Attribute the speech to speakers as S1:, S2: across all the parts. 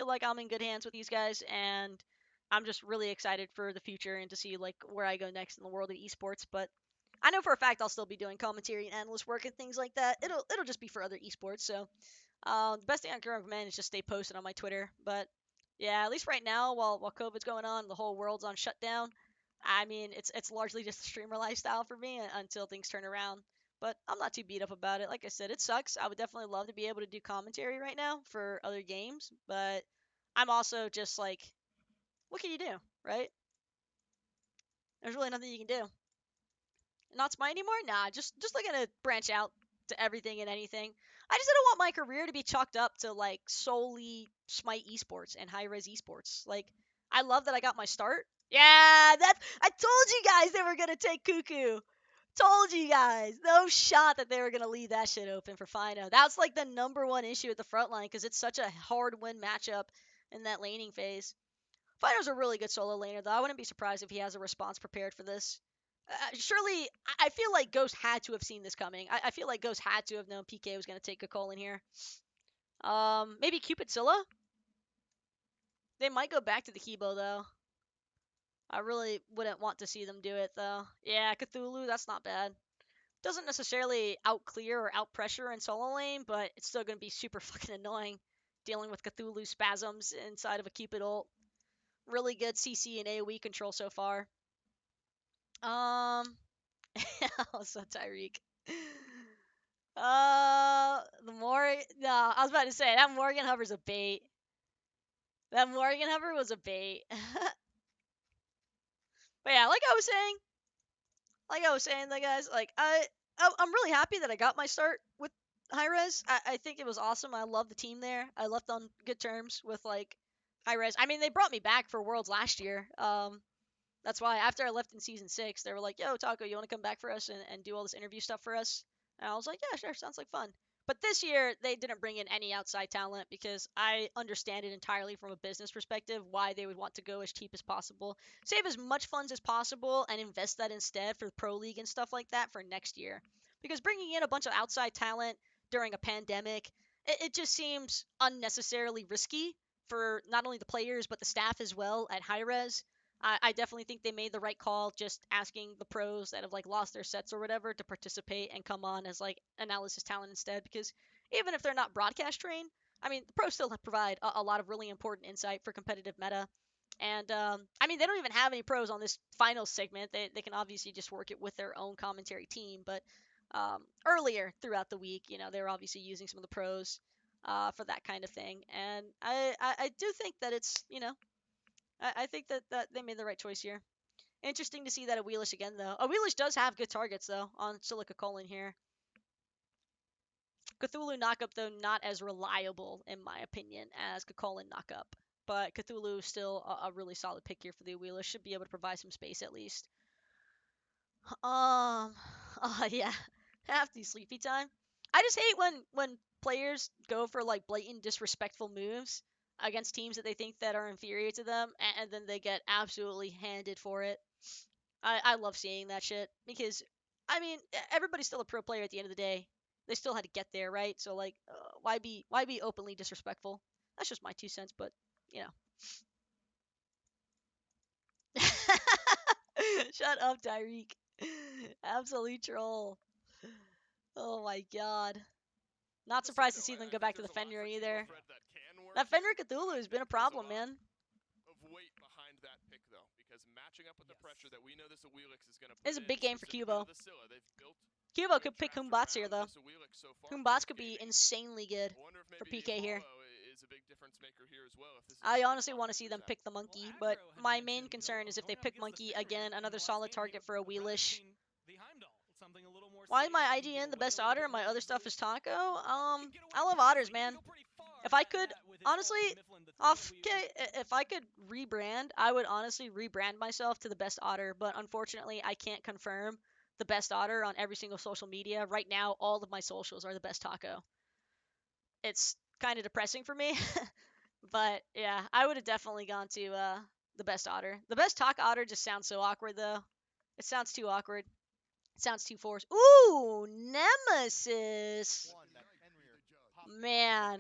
S1: feel like I'm in good hands with these guys, and I'm just really excited for the future and to see like where I go next in the world of esports. But I know for a fact I'll still be doing commentary and analyst work and things like that. It'll just be for other esports. So the best thing I can recommend is just stay posted on my Twitter. But yeah, at least right now, while COVID's going on, the whole world's on shutdown. I mean, it's largely just a streamer lifestyle for me until things turn around. But I'm not too beat up about it. Like I said, it sucks. I would definitely love to be able to do commentary right now for other games, but I'm also just like, what can you do, right? There's really nothing you can do. Not Smite anymore? Nah, just looking to branch out to everything and anything. I just didn't want my career to be chalked up to like solely Smite esports and high res esports. Like, I love that I got my start. Yeah, I told you guys they were gonna take Cuckoo. Told you guys, no shot that they were gonna leave that shit open for Fino. That's like the #1 issue at the front line because it's such a hard win matchup in that laning phase. Fino's a really good solo laner though. I wouldn't be surprised if he has a response prepared for this. Surely, I feel like Ghost had to have seen this coming. I feel like Ghost had to have known PK was going to take a call in here. Maybe Cupidzilla? They might go back to the Kibo, though. I really wouldn't want to see them do it, though. Yeah, Cthulhu, that's not bad. Doesn't necessarily out-clear or out-pressure in solo lane, but it's still going to be super fucking annoying dealing with Cthulhu spasms inside of a Cupid ult. Really good CC and AoE control so far. Also Tyreek. The more no, I was about to say that Morgan hover's a bait. That Morgan hover was a bait. But yeah, like I was saying, the guys, like I'm really happy that I got my start with high res. I think it was awesome. I love the team there. I left on good terms with like high res. I mean, they brought me back for Worlds last year. That's why after I left in season 6, they were like, "Yo, Taco, you want to come back for us and do all this interview stuff for us?" And I was like, "Yeah, sure, sounds like fun." But this year, they didn't bring in any outside talent because I understand it entirely from a business perspective why they would want to go as cheap as possible, save as much funds as possible, and invest that instead for Pro League and stuff like that for next year. Because bringing in a bunch of outside talent during a pandemic, it just seems unnecessarily risky for not only the players but the staff as well at high res. I definitely think they made the right call just asking the pros that have like lost their sets or whatever to participate and come on as like analysis talent instead, because even if they're not broadcast trained, I mean, the pros still provide a lot of really important insight for competitive meta. And I mean, they don't even have any pros on this final segment. They can obviously just work it with their own commentary team. But earlier throughout the week, they were obviously using some of the pros for that kind of thing. And I do think that it's, I think that they made the right choice here. Interesting to see that Awelish again, though. Awelish does have good targets, though, on Silica Colon here. Cthulhu Knockup, though, not as reliable, in my opinion, as Kakolin Knockup. But Cthulhu is still a really solid pick here for the Awelish. Should be able to provide some space at least. Yeah. Hefty sleepy time. I just hate when players go for like blatant disrespectful moves against teams that they think that are inferior to them, and then they get absolutely handed for it. I love seeing that shit because, I mean, everybody's still a pro player at the end of the day. They still had to get there, right? So like, why be openly disrespectful? That's just my 2 cents, but you know. Shut up, Tyreek. Absolute troll. Oh my god. Not surprised to see them go back to the Fenrir either. That Fenrir Cthulhu has been a problem, man. It's a big game for Cubo. Cubo could pick Humbats here, though. Humbats could be insanely good for PK here. I honestly want to see them pick the Monkey, but my main concern is if they pick Monkey, again, another solid target for a Wheelish. Why is my IGN the best otter and my other stuff is Taco? I love otters, man. If I could, honestly, if I could rebrand, I would honestly rebrand myself to the best otter, but unfortunately, I can't confirm the best otter on every single social media. Right now, all of my socials are the best taco. It's kind of depressing for me, but yeah, I would have definitely gone to the best otter. The best taco otter just sounds so awkward, though. It sounds too awkward. It sounds too forced. Ooh, Nemesis. Man.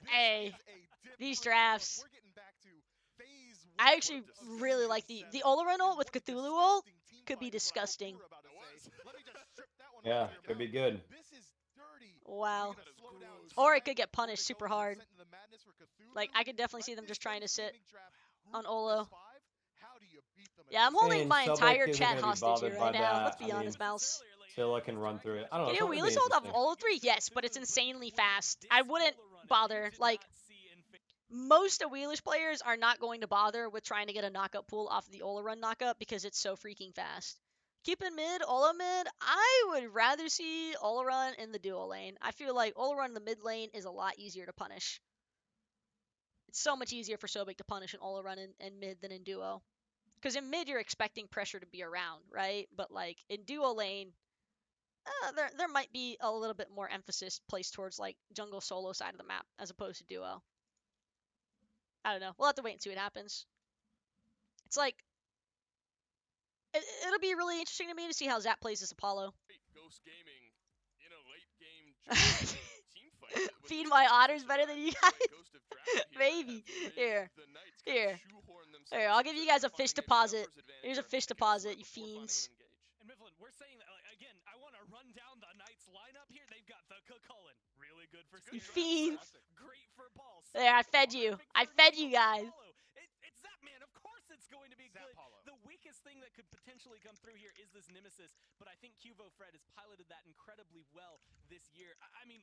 S1: Hey, these drafts. I actually really like the Olaran ult with Cthulhu ult. Could be disgusting.
S2: Yeah, could be good.
S1: Wow. Or it could get punished super hard. Like, I could definitely see them just trying to sit on Olo. Yeah, I'm holding my
S2: Sobek
S1: entire
S2: isn't
S1: chat
S2: gonna be
S1: hostage here
S2: bothered
S1: right
S2: by
S1: now. Let's
S2: that.
S1: be honest, Mouse.
S2: Scylla can run through it. I don't know.
S1: Can you
S2: Something
S1: wheelie
S2: be
S1: hold off
S2: interesting.
S1: Olo 3? Yes, but it's insanely fast. I wouldn't bother. Like, most of Wheelish players are not going to bother with trying to get a knockup pool off of the Ola run knockup because it's so freaking fast. Keep in mid, Ola mid, I would rather see Ola run in the duo lane. I feel like Ola run in the mid lane is a lot easier to punish. It's so much easier for Sobek to punish an Ola run in mid than in duo. Because in mid, you're expecting pressure to be around, right? But like in duo lane, there might be a little bit more emphasis placed towards like jungle solo side of the map as opposed to duo. I don't know. We'll have to wait and see what happens. It's like it'll be really interesting to me to see how Zap plays this Apollo.
S3: Ghost Gaming in a late game team fight.
S1: Feed my otters better than you guys. Maybe. Here. Here, I'll give you guys a fish deposit. Here's a fish deposit, you fiends.
S4: And Mifflin, we're saying that again. I want to run down the Knights lineup here. They've got the Cullen, really good for
S1: you fiends.
S4: Great for balls.
S1: There, I fed you. I fed you guys.
S4: It's Zapman. Of course, it's going to be good. The weakest thing that could potentially come through here is this Nemesis, but I think Cuvo Fred has piloted that incredibly well this year. I mean,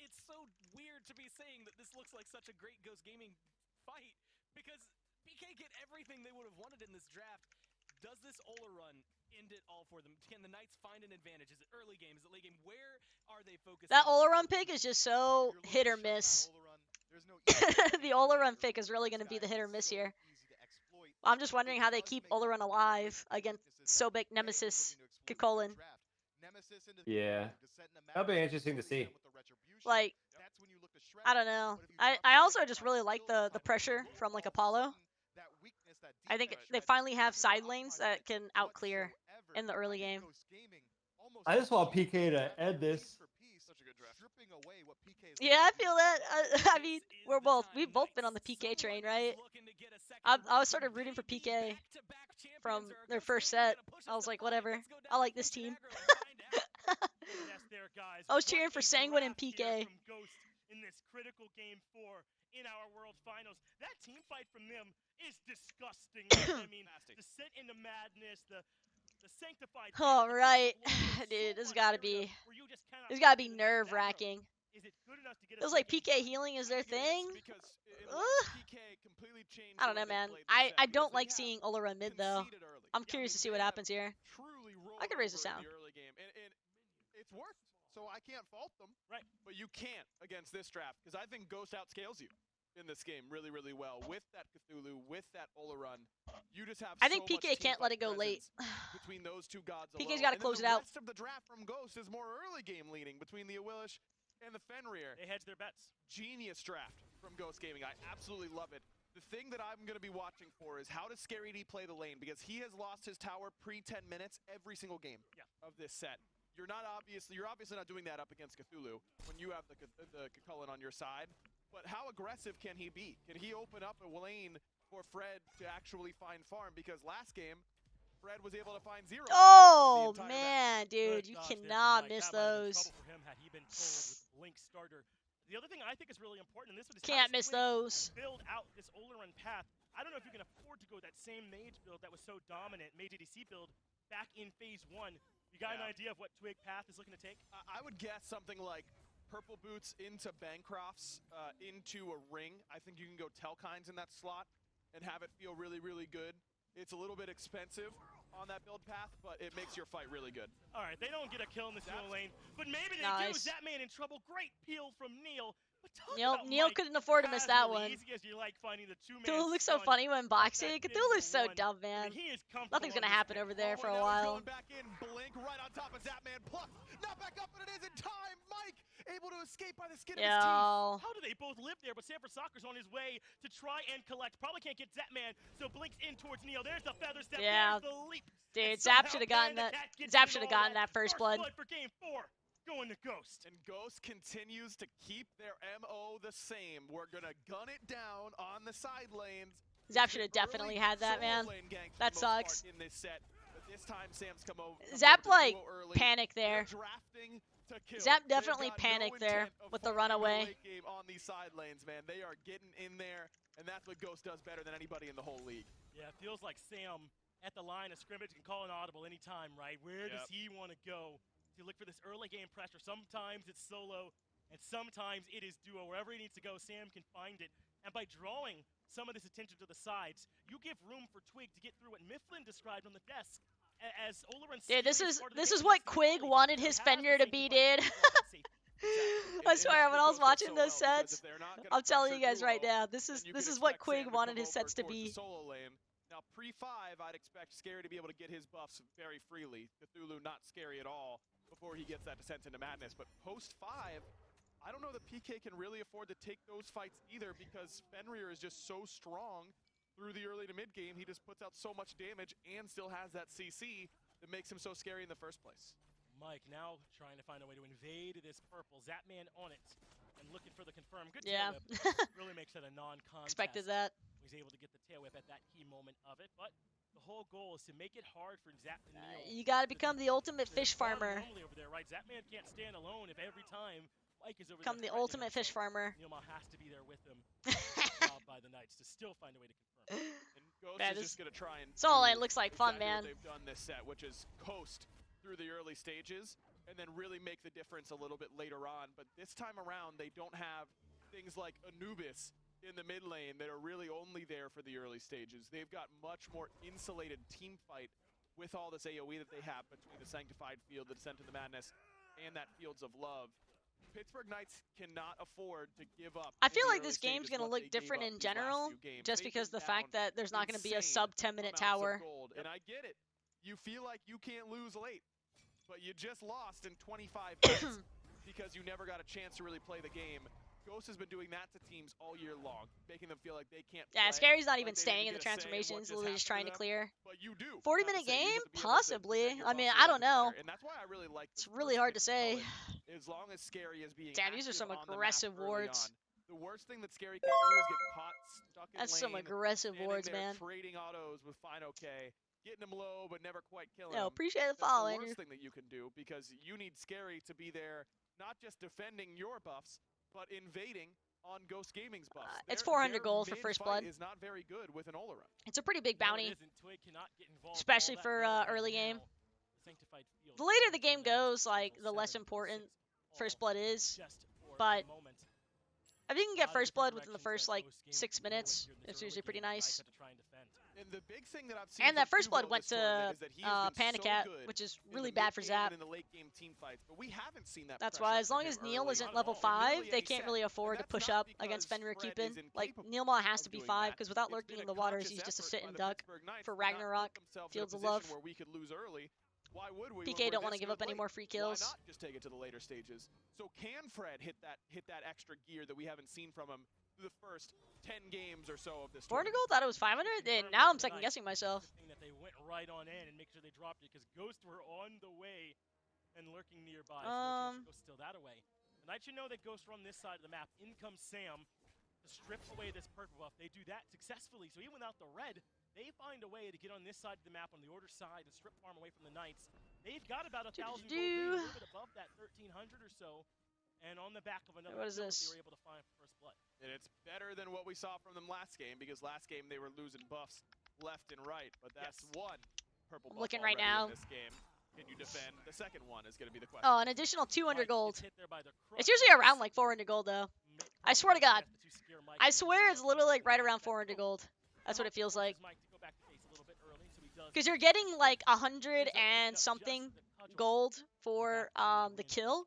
S4: it's so weird to be saying that this looks like such a great Ghost Gaming fight because PK get everything they would have wanted in this draft. Does this Ola run end it all for them? Can the Knights find an advantage? Is it early game? Is it late game? Where are they focused?
S1: That Ola run pick is just so hit or miss. The Ola run pick is really going to be the hit or miss here. I'm just wondering how they keep Ola run alive against Sobek, Nemesis, Kukulin.
S2: Yeah, that'll be interesting to see.
S1: Like, I don't know. I also just really like the pressure from like Apollo. I think they finally have side lanes that can outclear in the early game.
S2: I just want PK to end this.
S1: Yeah, I feel that. I mean, we've both been on the PK train, right? I was sort of rooting for PK from their first set. I was like, whatever. I like this team. I was cheering for Sanguine and PK.
S5: In this critical game 4 in our World Finals, that team fight from them is disgusting. I mean, the Set into Madness, the sanctified.
S1: All right, dude, this gotta be nerve wracking. It was like PK healing is their thing. I don't know, man. I don't like seeing Ola run mid though. I'm curious to see what happens here. I could raise the sound.
S3: It's worked. So I can't fault them. Right. But you can't against this draft because I think Ghost outscales you in this game really, really well. With that Cthulhu, with that Ola run, you just have
S1: I think PK can't let it go late.
S3: Between those two gods
S1: PK's got to close it out.
S3: The rest of the draft from Ghost is more early game leaning between the Awilish and the Fenrir.
S5: They hedge their bets.
S3: Genius draft from Ghost Gaming. I absolutely love it. The thing that I'm going to be watching for is how does Scary D play the lane because he has lost his tower pre-10 minutes every single game of this set. You're obviously not doing that up against Cthulhu when you have the Cullen on your side. But how aggressive can he be? Can he open up a lane for Fred to actually find farm? Because last game, Fred was able to find 0.
S1: Oh man, dude, you cannot miss those.
S5: For him had he been told with Link starter. The other thing I think is really important, and this one is
S1: can't miss those.
S5: Build out this Ola run path. I don't know if you can afford to go that same mage build that was so dominant, mage ADC build back in phase 1. You got an idea of what Twig path is looking to take?
S3: I would guess something like purple boots into Bancrofts, into a ring. I think you can go Telkines in that slot and have it feel really, really good. It's a little bit expensive on that build path, but it makes your fight really good.
S5: All right, they don't get a kill in this lane, but maybe they do. Zapman in trouble. Great peel from Neil.
S1: Neil couldn't afford to miss that one. Cthulhu looks so funny when boxing. Cthulhu's so dumb, man. Nothing's gonna happen over there for a while.
S3: Back in, Blink right on top of Zapman. Plus, not back up, but it is in time. Mike able to escape by the skin of his teeth.
S5: How do they both live there? But Sanford Soccer's on his way to try and collect. Probably can't get Zapman, so Blink's in towards Neil. There's the feather step.
S1: Yeah.
S5: There's the leap.
S1: Dude, Zap should have gotten that. Zap should have gotten that first blood.
S5: For game 4. going to Ghost.
S3: And Ghost continues to keep their MO the same. We're going to gun it down on the side lanes.
S1: Zap should have definitely had that, man. That sucks.
S3: In this set, but this time Sam's come over.
S1: Zap, like, panicked there. Zap definitely panicked there with the runaway.
S3: Game on these side lanes, man. They are getting in there, and that's what Ghost does better than anybody in the whole league.
S5: Yeah, it feels like Sam at the line of scrimmage can call an audible anytime, right? Where does he want to go to look for this early game pressure? Sometimes it's solo, and sometimes it is duo. Wherever he needs to go, Sam can find it. And by drawing some of this attention to the sides, you give room for Twig to get through what Mifflin described on the desk as Oleron.
S1: Yeah, this is what Quig wanted his Fender to be, dude. I swear, when I was watching those sets, I'm telling you guys right now, this is what Quig wanted his sets to be.
S3: Now, pre-5, I'd expect Scary to be able to get his buffs very freely. Cthulhu not scary at all before he gets that descent into madness. But post-5, I don't know that PK can really afford to take those fights either because Fenrir is just so strong through the early to mid game. He just puts out so much damage and still has that CC that makes him so scary in the first place.
S5: Mike now trying to find a way to invade this purple. Zapman on it and looking for the confirm. Good
S1: yeah.
S5: tail whip. Really makes it a non-contest.
S1: Expected that.
S5: He's able to get the tail whip at that key moment of it, but the whole goal is to make it hard for Zap and Neil.
S1: You gotta become the ultimate fish farmer.
S5: Over there, right? Zapman can't stand alone if every time Mike is over
S1: become the ultimate fish farmer.
S5: Neilma has to be there with him. By the Knights to still find a way to confirm.
S3: And Ghost is just gonna try and.
S1: All it looks like fun, man.
S3: They've done this set, which is coast through the early stages, and then really make the difference a little bit later on. But this time around, they don't have things like Anubis in the mid lane that are really only there for the early stages. They've got much more insulated team fight with all this AoE that they have between the Sanctified Field, the Descent into Madness, and that Fields of Love. Pittsburgh Knights cannot afford to give up.
S1: I feel like this game's going to look different in general, just because the fact that there's not going to be a sub 10-minute tower.
S3: And I get it. You feel like you can't lose late, but you just lost in 25 minutes because you never got a chance to really play the game. Ghost has been doing that to teams all year long, making them feel like they can't play.
S1: Yeah, Scary's not even staying in the transformations, literally just trying to clear.
S3: But you do.
S1: 40-minute game? Possibly. I mean, I don't know.
S3: And that's why I really like
S1: it's really hard to say.
S3: As long as Scary is being
S1: damn, these are some aggressive wards.
S3: The worst thing that Scary can do is get caught stuck in
S1: That's
S3: lane,
S1: some aggressive wards, man.
S3: Trading autos with fine okay, getting him low but never quite killing
S1: him. Appreciate the
S3: follow,
S1: Andrew.
S3: That's the worst thing that you can do because you need Scary to be there, not just defending your buffs, but invading on Ghost Gaming's buffs.
S1: It's 400 gold for first blood.
S3: Is not very good with an Oleron.
S1: It's a pretty big bounty, especially for early game. The later the game goes, like the less important first blood is. But if you can get first blood within the first like 6 minutes, it's usually pretty nice.
S3: And the big thing that I've seen
S1: and that first blood went to Panicat, which is really bad for Zap.
S3: In the late game team fights, but we haven't seen that.
S1: That's why, as long as Neil isn't level 5, they can't really afford to push up against Fenrir keeping. Like, Neilma has to be 5, because without lurking in the waters, he's just a sit and duck for Ragnarok, Fields of Love.
S3: Where we could lose early. Why would we?
S1: PK don't want to give up any more free kills.
S3: Why not just take it to the later stages? So can Fred hit that extra gear that we haven't seen from him through the first 10 games or so of this?
S1: 400 gold? Thought it was 500, and now I'm second guessing myself.
S5: That they went right on in and make sure they dropped it because Ghosts were on the way and lurking nearby. So Ghost still that away. The Knights should know that Ghosts are on this side of the map. In comes Sam to strip away this purple buff. They do that successfully. So even without the red, they find a way to get on this side of the map on the order side and strip farm away from the Knights. They've got about 1,000 gold, a little bit above that 1,300 or so. And on the back of another
S1: what is this?
S5: They were able to find first blood.
S3: And it's better than what we saw from them last game, because last game they were losing buffs left and right. But that's one purple buff
S1: looking right now.
S3: In this game. Can you defend? The second one is going to be the question.
S1: Oh, an additional 200 gold. It's usually around like 400 gold, though. I swear to God. I swear it's literally like right around 400 gold. That's what it feels like. Because you're getting like 100 and something gold for the kill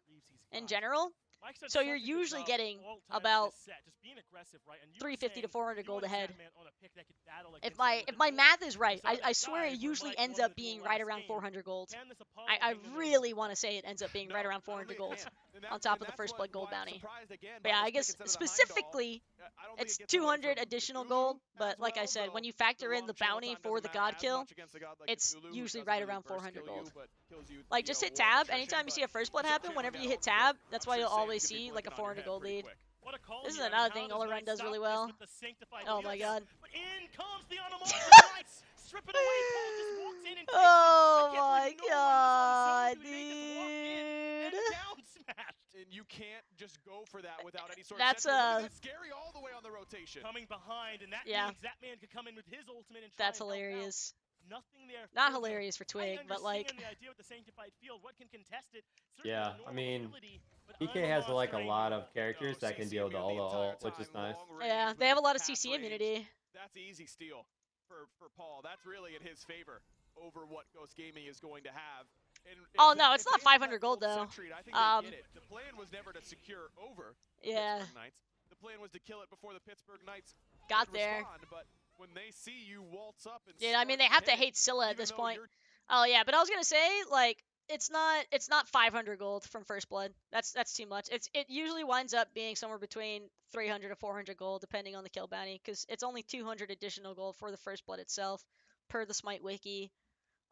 S1: in general.
S5: Mike's done
S1: So
S5: such
S1: you're
S5: a good
S1: usually
S5: job
S1: getting
S5: all time in
S1: about
S5: this set, just being aggressive, right? And you were
S1: 350 to
S5: saying
S1: 400
S5: you
S1: gold
S5: want a
S1: ahead.
S5: Zapman on a pick that could battle
S1: If
S5: against
S1: my
S5: him with
S1: if
S5: the
S1: my
S5: duel.
S1: math is
S5: We
S1: right,
S5: saw
S1: I
S5: that
S1: swear it
S5: dive where
S1: usually
S5: Mike
S1: ends
S5: won
S1: up
S5: the duel
S1: being right
S5: last
S1: around
S5: game.
S1: 400 gold.
S5: Can this Apollo
S1: I
S5: hang in there with
S1: really
S5: the
S1: want to
S5: fight?
S1: say it ends up being
S3: No,
S1: right around
S3: I don't
S1: 400
S3: think it
S1: gold
S3: can. And
S1: on
S3: that-
S1: top
S3: and
S1: of the
S3: that's
S1: first blood gold
S3: why I'm
S1: bounty.
S3: surprised again
S1: But
S3: by
S1: yeah,
S3: this
S1: I
S3: pick
S1: guess
S3: instead of the Heimdall.
S1: specifically
S3: I don't think
S1: it's
S3: it gets away
S1: 200
S3: from
S1: additional
S3: Cthulhu
S1: gold,
S3: as
S1: but like I
S3: well,
S1: said,
S3: though
S1: when you
S3: the
S1: factor in
S3: long
S1: the
S3: channel
S1: bounty
S3: time
S1: for
S3: doesn't
S1: the
S3: matter
S1: god
S3: as
S1: kill,
S3: much against a god like
S1: it's
S3: Cthulhu, who
S1: usually
S3: doesn't
S1: right
S3: really
S1: around
S3: burst
S1: 400
S3: kill
S1: gold.
S3: you, but kills you
S1: Like,
S3: via
S1: just hit
S3: warp
S1: tab
S3: attrition,
S1: anytime you
S3: but
S1: see a first blood
S3: he's
S1: happen.
S3: channeling
S1: Whenever
S3: that
S1: you hit
S3: ultimate.
S1: tab,
S3: I'm
S1: that's why
S3: sure
S1: you'll
S3: Sam's
S1: always
S3: gonna be
S1: see like a
S3: blinking on your
S1: 400
S3: head
S1: gold
S3: pretty
S1: lead.
S3: quick.
S5: What a call
S1: This is
S5: here. I mean,
S1: another
S5: how
S1: thing
S5: does the
S1: Olaran
S5: Knights
S1: does
S5: stop
S1: really
S5: this
S1: well.
S5: with the sanctified
S1: Oh my
S5: yes.
S1: god.
S5: But in comes the Animal Knights. Strip it away. Paul just walks in and takes it.
S1: Oh
S5: I can't
S1: my
S5: believe no one was on zone.
S1: god,
S5: He made this walk in and
S1: dude.
S5: down smashed.
S3: And you can't just go for that without any sort
S1: That's
S3: of set. That's scary all the way on the rotation.
S5: Coming behind, and that
S1: Yeah.
S5: means that man could come in with his ultimate and try
S1: That's
S5: and help out.
S1: hilarious.
S5: Nothing there.
S1: Not
S5: for them.
S1: hilarious for
S5: I
S1: Twig, but like
S5: understand the idea with the sanctified field. What can contest it? Certainly
S2: Yeah,
S5: the
S2: I
S5: normal
S2: mean,
S5: ability, but
S2: PK
S5: I'm a
S2: has like a
S5: monster
S2: lot
S5: anymore.
S2: of characters that can
S3: CC
S2: deal with
S3: immune
S2: all the
S3: entire
S2: ult, which is
S3: time,
S2: nice.
S3: long
S1: yeah,
S3: range
S1: they
S3: with
S1: have a
S3: its
S1: lot of
S3: tap
S1: CC
S3: range.
S1: immunity.
S3: That's easy steal for Paul. That's really in his favor over what Ghost Gaming is going to have. And
S1: Oh
S3: if
S1: no,
S3: they-
S1: it's
S3: if
S1: not
S3: they have
S1: 500
S3: that
S1: gold though.
S3: Sentry, I think they get it. The plan was never to secure over
S1: Yeah,
S3: Pittsburgh Knights. The plan was to kill it before the Pittsburgh Knights
S1: got
S3: could
S1: there.
S3: respond, but when they see you waltz up and
S1: Yeah, I mean
S3: start
S1: they have to
S3: hit it,
S1: hate Scylla at
S3: even
S1: this
S3: though
S1: point.
S3: you're-
S1: Oh yeah, but I was gonna say like it's not 500 gold from first blood. That's too much. It usually winds up being somewhere between 300 to 400 gold depending on the kill bounty, because it's only 200 additional gold for the first blood itself, per the Smite wiki.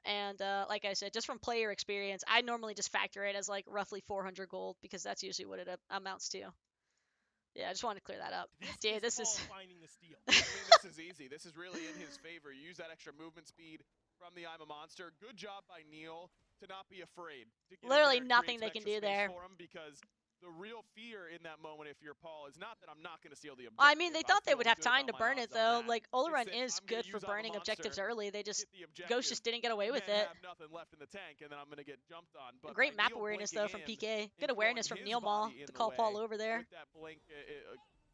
S1: And like I said, just from player experience, I normally just factor it as like roughly 400 gold because that's usually what it amounts to. Yeah, I just wanted to clear that up. Dude, this is
S5: Paul finding the steal.
S3: I mean, this is easy. This is really in his favor. You use that extra movement speed from the I'm a Monster. Good job by Neil to not be afraid. To get in
S1: literally
S3: there,
S1: nothing
S3: create
S1: they
S3: some
S1: can
S3: extra
S1: do
S3: space
S1: there.
S3: for him, because the real fear in that moment, if you're Paul, is not that I'm not going to steal the objective.
S1: I mean, they thought they
S3: feel
S1: would have
S3: good
S1: time
S3: about
S1: to
S3: my
S1: burn it
S3: odds on
S1: though.
S3: that.
S1: Like Olaran
S3: It's that
S1: is
S3: I'm
S1: good
S3: gonna
S1: for
S3: use I'm a
S1: burning objectives
S3: Monster,
S1: early. They just
S3: get the objective,
S1: Ghost just didn't get away
S3: and
S1: with
S3: then
S1: it.
S3: have nothing left in the tank, and then I'm going to get jumped on. But
S1: Great
S3: by
S1: map
S3: Neil
S1: awareness
S3: blinking
S1: though from
S3: in
S1: PK.
S3: and
S1: Good awareness
S3: throwing
S1: from
S3: his
S1: Neil Maw
S3: body in
S1: to
S3: the
S1: call Paul
S3: way
S1: over there.
S3: with that blink,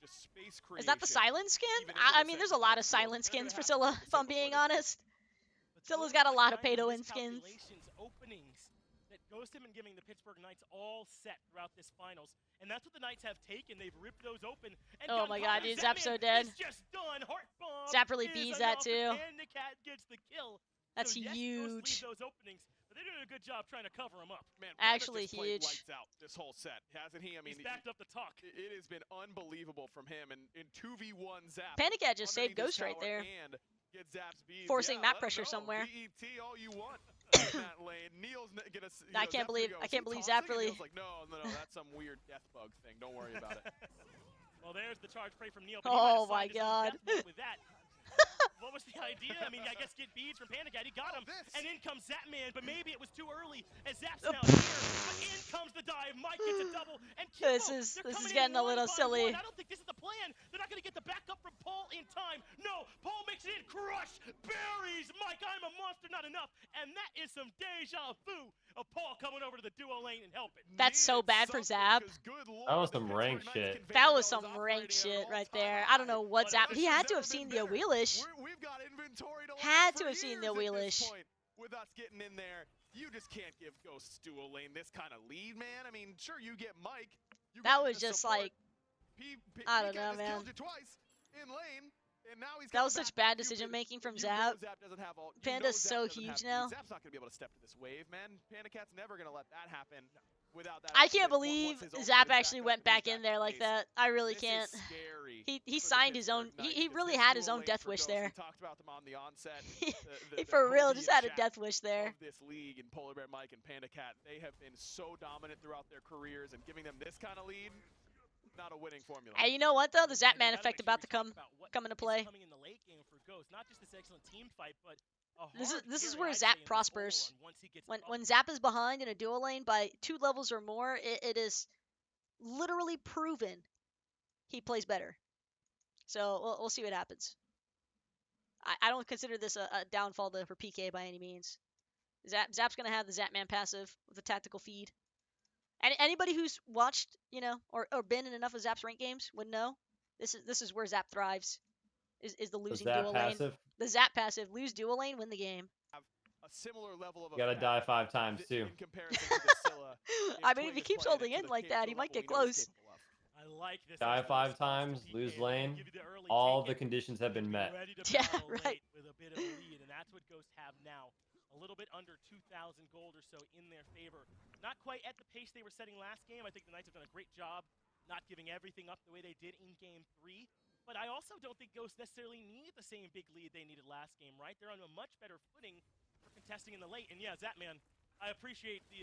S3: just space creation.
S1: Is that the silent skin?
S3: even into
S1: I
S3: the
S1: mean, there's a lot of
S3: sanctified field.
S1: silent
S3: They're gonna
S1: skins for
S3: have to
S1: Scylla,
S3: focus
S1: if I'm
S3: it before
S1: being
S3: they do.
S1: honest.
S5: But
S1: Scylla's
S5: those
S1: got a
S5: are
S1: lot of
S5: kind
S1: pay-to-win skins.
S5: miscalculations, openings that Ghost have been giving the Pittsburgh Knights all set throughout this finals. And that's what the Knights have taken. They've ripped those open. And
S1: Oh my god, dude, Zap's so
S5: Zapman
S1: dead.
S5: is just done. Heart bomb
S1: Zap really
S5: is
S1: bees that
S5: enough,
S1: too.
S5: And the cat gets the kill.
S1: That's
S5: so yes, Ghost
S1: huge.
S5: leave those openings, but they're doing a good job trying to cover them up.
S3: Man, Panda
S1: Actually
S3: just played
S1: huge.
S3: lights out this whole set, hasn't he? I mean,
S5: He's backed up the talk.
S3: it has been unbelievable from him. And in 2v1 Zap,
S1: Panic Cat just saved
S3: underneath his
S1: Ghost right
S3: tower
S1: there.
S3: and get Zap's beads.
S1: Forcing
S3: Yeah,
S1: map
S3: let him
S1: pressure
S3: know.
S1: somewhere.
S3: VET all you want in that lane. Neil's gonna.
S1: I can't believe Zap really.
S3: Neil's like, no, that's some weird death bug thing. Don't worry about it.
S5: Well, there's the charge play from Neil. But he might
S1: Oh
S5: have
S1: my
S5: signed his own
S1: god.
S5: death note with that. What was the idea? I mean, I guess get beads from Panda Cat. He got him.
S3: this.
S5: And in comes Zapman, but maybe it was too early as Zap's now here. But in comes the dive. Mike gets a double. And Kibo,
S1: This is
S5: they're coming
S1: getting
S5: in
S1: a little
S5: one by
S1: silly.
S5: one. I don't think this is the plan. They're not going to get the backup from Paul in time. No, Paul makes it in. Crush. Buries Mike. I'm a monster. Not enough. And that is some deja vu of Paul coming over to the duo lane and helping.
S1: That's so
S3: Needed
S1: bad for
S3: something,
S1: Zap.
S3: 'cause good Lord,
S2: That was
S3: the
S2: some
S3: Pittsburgh
S2: rank
S3: Knights
S2: shit.
S3: can
S1: That was
S3: Vanderbilt
S1: some
S3: is
S1: rank
S3: operating at
S1: shit
S3: an
S1: right
S3: all-time
S1: there.
S3: high.
S1: I don't know what
S3: But
S1: Zap.
S3: this
S1: He
S3: has
S1: had to
S3: never
S1: have
S3: been
S1: seen the
S3: better.
S1: Wheelish.
S3: We've got inventory to last
S1: Had
S3: for
S1: to have seen
S3: years
S1: the
S3: at this
S1: Wheelish.
S3: point. With us getting in there, you just can't give Ghost duo lane this kind of lead, man. I mean, sure, you get Mike. You
S1: That
S3: get
S1: was
S3: the
S1: just
S3: support.
S1: like,
S3: P
S1: I don't
S3: PK
S1: know,
S3: just
S1: man.
S3: killed you twice in lane, and now he's
S1: that was
S3: coming
S1: such
S3: back
S1: bad
S3: with Cupid.
S1: decision making from
S3: You
S1: Zap.
S3: know Zap doesn't have all. You
S1: Panda's
S3: know Zap
S1: so
S3: doesn't have
S1: huge
S3: speed.
S1: now.
S3: Zap's not gonna be able to step to this wave, man. Panda Cat's never gonna let that happen without that.
S1: I can't
S3: ultimate.
S1: believe
S3: Once his ultimate
S1: Zap
S3: is back
S1: actually
S3: up
S1: went
S3: and he's
S1: back in there
S3: to
S1: like
S3: pace,
S1: that. I really
S3: this
S1: can't.
S3: is scary
S1: He
S3: for the
S1: signed his own.
S3: Pittsburgh Knights.
S1: He
S3: It's
S1: really
S3: this
S1: had his
S3: dual
S1: own
S3: lane
S1: death
S3: for
S1: wish
S3: Ghost.
S1: there.
S3: We talked about them on the onset.
S1: He
S3: The
S1: for real
S3: Cody
S1: just
S3: and
S1: had a
S3: Shaq
S1: death wish there.
S3: of this league, and Polar Bear Mike and Panda Cat, they have been so dominant throughout their careers, and giving them this kind of lead, not a winning formula.
S1: Hey, you know what though? The
S5: And we
S1: Zapman
S5: gotta
S1: effect
S5: make sure
S1: about
S5: we
S1: to come
S5: talk about what
S1: into
S5: is
S1: play.
S5: coming in the late game for Ghost. Not just this excellent team fight, but a
S1: This
S5: hard
S1: is
S5: carry,
S1: where
S5: I'd
S1: Zap
S5: say, in this
S1: prospers.
S5: overrun once he gets
S1: When
S5: up.
S1: Zap is behind in a dual lane by 2 levels or more, it is literally proven he plays better. So we'll see what happens. I don't consider this a downfall though for PK by any means. Zap's gonna have the Zapman passive with the tactical feed. And anybody who's watched, you know, or been in enough of Zap's rank games would know. This is where Zap thrives. Is the
S2: Was
S1: losing
S2: that
S1: dual lane.
S2: passive?
S1: The Zap passive, lose dual lane, win the game.
S3: A similar level of
S2: You gotta
S3: effect
S2: die 5 times
S3: in
S2: too.
S3: comparison to the
S1: I mean, if he keeps holding in like that, he might get close.
S5: I like this.
S2: Die
S5: extra
S2: 5
S5: response
S2: times,
S5: from
S2: lose
S5: PK.
S2: lane.
S5: Give you the early
S2: All
S5: take
S2: the
S5: it,
S2: conditions have been
S5: be
S2: met.
S5: ready to
S1: Yeah,
S5: battle
S1: right.
S5: late with a bit of a lead, and that's what Ghosts have now. A little bit under 2,000 gold or so in their favor. Not quite at the pace they were setting last game. I think the Knights have done a great job not giving everything up the way they did in Game 3. But I also don't think Ghosts necessarily need the same big lead they needed last game, right? They're on a much better footing for contesting in the late. And yeah, Zapman, I appreciate the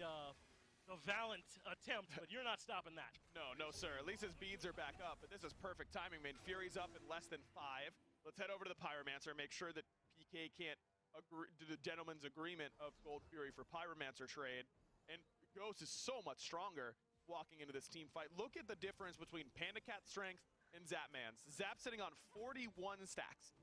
S5: valiant attempt, but you're not stopping that.
S3: No, sir. At least his beads are back up, but this is perfect timing, man. Fury's up in less than 5. Let's head over to the Pyromancer, make sure that PK can't agree to the gentleman's agreement of Gold Fury for Pyromancer trade. And Ghost is so much stronger walking into this team fight. Look at the difference between Panda Cat's strength and Zapman's. Zap sitting on 41 stacks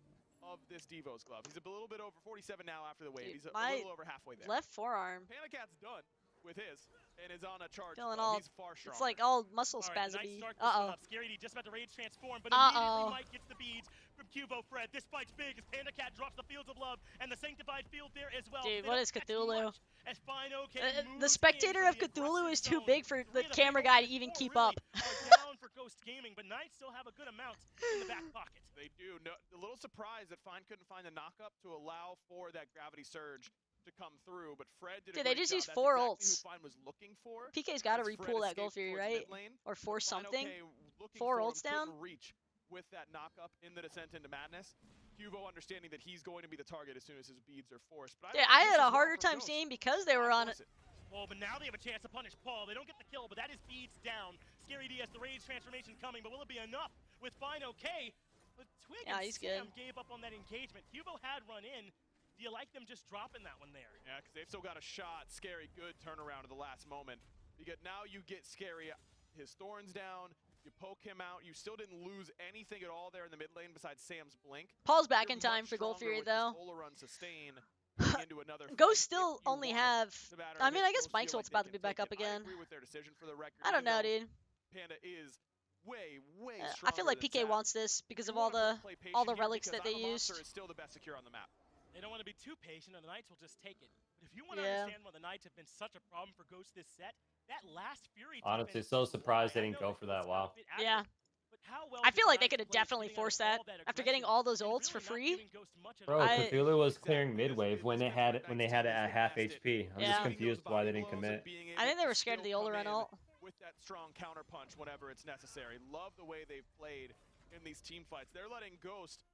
S3: of this Devo's glove. He's a little bit over 47 now after the wave.
S1: Dude,
S3: He's a little over halfway there.
S1: Left forearm.
S3: Panda Cat's done with his and is on a charge.
S1: Feeling
S3: Oh,
S1: all,
S3: he's far stronger.
S1: it's like all muscle
S5: All right, the
S1: spasmy.
S5: Knights start this one
S1: Uh-oh.
S5: up. Scary D just about to rage transform, but
S1: Uh-oh.
S5: immediately Mike gets the beads from Cubo Fred. This fight's big as Panda Cat drops the Fields of Love and the Sanctified Field there as well.
S1: Dude,
S5: They
S1: what
S5: don't
S1: is
S5: catch
S1: Cthulhu?
S5: much as Fino can
S1: The
S5: move
S1: spectator
S5: into
S1: of
S5: the
S1: Cthulhu
S5: aggressive
S1: is too
S5: zone.
S1: big for the
S5: Three of
S1: camera
S5: Fatal
S1: guy to even
S5: four
S1: keep
S5: really
S1: up.
S5: are down for Ghost Gaming, but Knights still have a good amount in the back pocket.
S3: They do. No, a little surprised that Fine couldn't find a knock-up to allow for that gravity surge to come through, but Fred did a
S1: Dude, they
S3: great
S1: just
S3: job.
S1: used
S3: That's
S1: 4
S3: exactly
S1: ults.
S3: who Fine was looking for.
S1: PK's got to
S3: as Fred
S1: repool that Gold
S3: escaped
S1: Fury,
S3: towards
S1: right?
S3: mid lane.
S1: Or force
S3: Fine,
S1: something.
S3: okay, looking
S1: 4
S3: for him,
S1: ults down?
S3: couldn't reach with that knock-up in the descent into madness. Cubo understanding that he's going to be the target as soon as his beads are forced. But
S1: Yeah,
S3: think
S1: I
S3: this
S1: had
S3: is
S1: a
S3: well
S1: harder
S3: for
S1: time
S3: Ghost.
S1: seeing because they were
S3: Why
S1: on
S3: force it?
S5: Well, but now they have a chance to punish Paul. They don't get the kill, but that is beads down. Scary D has the rage transformation coming, but will it be enough with Fine okay? But Twig
S1: Yeah,
S5: and
S1: he's
S5: Sam
S1: good.
S5: gave up on that engagement. Cubo had run in. Do you like them just dropping that one there?
S3: Yeah, because they've still got a shot. Scary, good turnaround at the last moment. Because now you get Scary, his thorns down, you poke him out. You still didn't lose anything at all there in the mid lane besides Sam's blink.
S1: Paul's back
S3: You're
S1: in time
S3: much
S1: for Gold
S3: stronger
S1: Fury,
S3: with this
S1: though.
S3: Ola run sustain going into another fight
S1: Ghosts
S3: if
S1: still
S3: you
S1: only
S3: want it.
S1: have...
S3: It's a matter
S1: I
S3: of
S1: mean,
S3: if
S1: I guess
S3: Ghosts feel
S1: Mike's
S3: like
S1: ult's
S3: they
S1: about to
S3: can
S1: be back
S3: take
S1: up
S3: it. I
S1: again.
S3: agree with their decision for the record.
S1: I don't
S3: even
S1: know,
S3: though
S1: dude.
S3: Panda is way
S1: I feel
S3: stronger
S1: like
S3: than
S1: PK
S3: Zap.
S1: wants this because
S3: You
S1: of all
S3: wanna
S1: the
S3: play
S1: all the
S3: patient here
S1: relics
S3: because
S1: that they
S3: I'm a Monster
S1: used.
S3: is still the best secure on the map.
S5: They don't want to be too patient, and the Knights will just take it. But if you want to
S1: Yeah.
S5: understand why the Knights have been such a problem for Ghost this set, that last Fury
S2: Honestly,
S5: defense
S2: so
S5: is
S2: surprised
S5: why.
S2: they
S5: I
S2: didn't
S5: know
S2: go for
S5: Ghosts
S2: that.
S5: got a
S2: Wow.
S5: bit
S1: Yeah.
S5: accurate, but how well
S1: I
S5: did
S1: feel
S5: the
S1: like they
S5: Knights
S1: could have
S5: play
S1: definitely
S5: getting out of
S1: forced
S5: all
S1: that
S5: that
S1: after getting
S5: aggression
S1: all those
S5: and
S1: ults
S5: really
S1: for
S5: not
S1: free.
S5: giving Ghost much at
S2: Bro,
S5: all?
S2: Cthulhu was
S3: Exactly.
S2: clearing mid wave when they
S3: This
S2: had
S3: is
S2: when they had it at half
S3: Knights
S2: HP. I'm
S1: Yeah.
S2: just
S3: Getting
S2: confused
S3: those
S2: why
S3: body
S2: they didn't
S3: blows
S2: commit.
S3: and being
S1: I think they
S3: able
S1: were
S3: to
S1: scared of the
S3: still
S1: Ola
S3: come
S1: run
S3: in
S1: ult.
S3: with that strong counter punch whenever it's necessary. Love the way they've played in these team fights. They're letting Ghost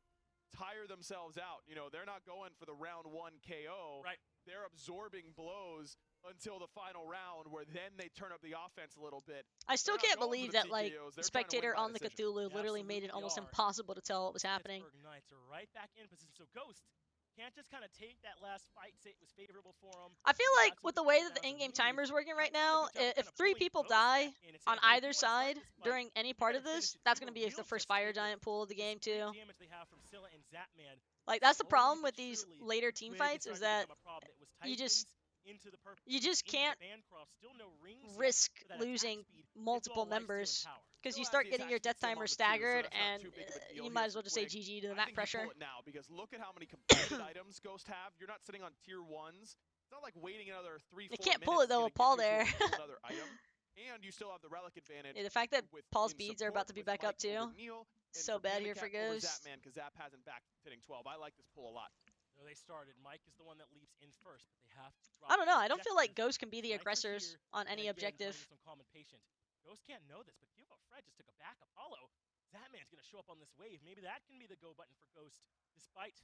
S3: tire themselves out. You know, they're not going for the round 1 KO.
S5: Right.
S3: They're absorbing blows until the final round where then they turn up the offense a little bit.
S1: I still
S3: They're not
S1: can't
S3: going for
S1: believe
S3: the
S1: that like
S3: TKOs. They're trying to win
S1: spectator
S3: by
S1: on the
S3: decision.
S1: Cthulhu
S5: They
S1: literally made it
S5: absolutely
S1: almost
S5: are.
S1: impossible to tell what was happening.
S5: Pittsburgh Knights are right back in position. So Ghost can't just kind of take that last fight, say it was favorable for them.
S1: I feel like with the way that the in-game timer is working right now, if 3 people die on either side during any part of this, that's going to be the first fire giant pool of the game too. Like that's the problem with these later team fights is that you just can't risk losing multiple members because you start getting your death timer staggered and you might as well just say GG to the map pressure.
S3: Pull it now because look at how many completed items Ghost have. You're not sitting on tier 1s. It's not like waiting another 3-4
S1: They can't
S3: minutes
S1: pull it though
S3: to
S1: with
S3: get
S1: Paul
S3: you to
S1: there.
S3: pull another item. And you still have the relic advantage.
S1: Yeah, the fact that
S3: with
S1: Paul's
S3: in
S1: beads are about to be
S3: support
S1: back up
S3: with Mike
S1: too.
S3: over Neil, and
S1: So bad here for
S3: Panda Cat over
S1: Ghost.
S3: Zapman because Zap hasn't back hitting 12. I like this pull a lot.
S5: So they started. Mike is the one that leaps in first, but they have to drop
S1: I don't know.
S5: the
S1: I don't feel like
S5: objective.
S1: Ghost can be the
S5: Knights are
S1: aggressors
S5: here,
S1: on
S5: and
S1: any
S5: again,
S1: objective.
S5: finding some common patient. Ghost can't know this, but Cubo Fred just took a back Apollo. Zapman's going to show up on this wave. Maybe that can be the go button for Ghost, despite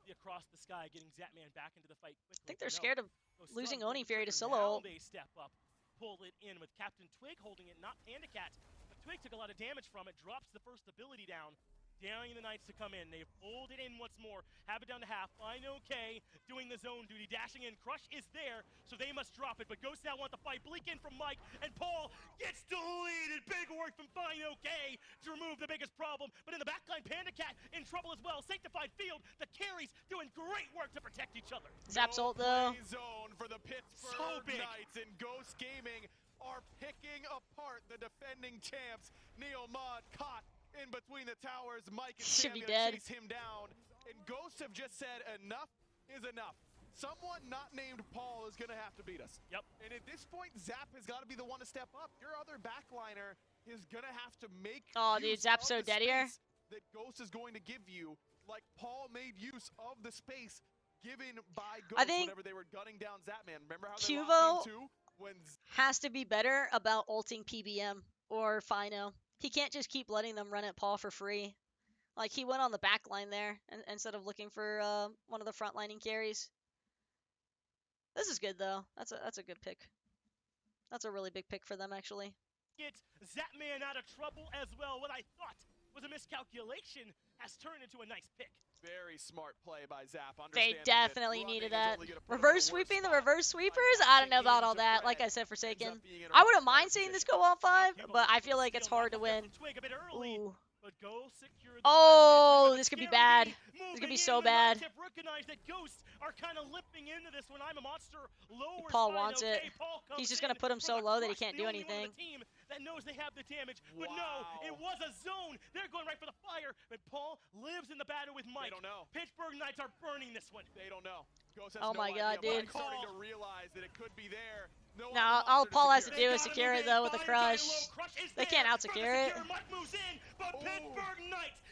S5: the across the sky getting Zapman back into the fight quickly.
S1: I think they're
S5: No.
S1: scared of
S5: Ghost
S1: losing
S5: still
S1: Oni
S5: has
S1: Fury to
S5: Trigger.
S1: solo ult.
S5: Now they step up, pull it in with Captain Twig holding it, not Panda Cat. But Twig took a lot of damage from it, drops the first ability down. Daring the Knights to come in. They've pulled it in once more. Have it down to half. Fine okay. Doing the zone duty. Dashing in. Crush is there, so they must drop it. But Ghost now want the fight. Blink in from Mike. And Paul gets deleted. Big work from Fine okay to remove the biggest problem. But in the backline, Panda Cat in trouble as well. Sanctified Field. The carries doing great work to protect each other.
S1: Zap's ult
S3: No
S1: though.
S3: play zone for the Pittsburgh
S5: So big.
S3: Knights, and Ghost Gaming are picking apart the defending champs. Neil Mod caught in between the towers. Mike and
S1: Should
S3: Sam
S1: be
S3: gonna
S1: dead.
S3: chase him down. And Ghosts have just said enough is enough. someone not named Paul is going to have to beat us.
S5: Yep.
S3: And at this point, Zap has got to be the one to step up. Your other backliner is going to have to make
S1: dude, Zap's so dead here.
S3: That Ghost is going to give you, like Paul made use of the space given by Ghost whenever they were gunning down Zapman. Remember how they lost game 2? When
S1: has to be better about ulting PBM or Fino. He can't just keep letting them run at Paul for free. Like, he went on the back line there instead of looking for one of the frontlining carries. This is good, though. That's a good pick. That's a really big pick for them, actually.
S5: Get Zapman out of trouble as well. What I thought was a miscalculation has turned into a nice pick.
S3: Very smart play by Zap.
S1: They definitely needed that. Reverse sweeping the reverse sweepers? I don't know about all that. Like I said, Forsaken. I wouldn't mind seeing this go on 5, but I feel like it's hard to win. Ooh. Oh, this could be bad. This could be so bad. Paul wants it. He's just going to put him so low that he can't do anything.
S5: That knows they have the damage, but no, it was a zone. They're going right for the fire, but Paul lives in the battle with Mike.
S3: They don't know.
S5: Pittsburgh Knights are burning this one.
S3: They don't know. Ghost has
S1: oh
S3: no
S1: my god,
S3: idea.
S1: dude.
S3: Starting to realize that it could be there.
S1: No, all Paul has to do is secure it though with a crush. They can't out secure it.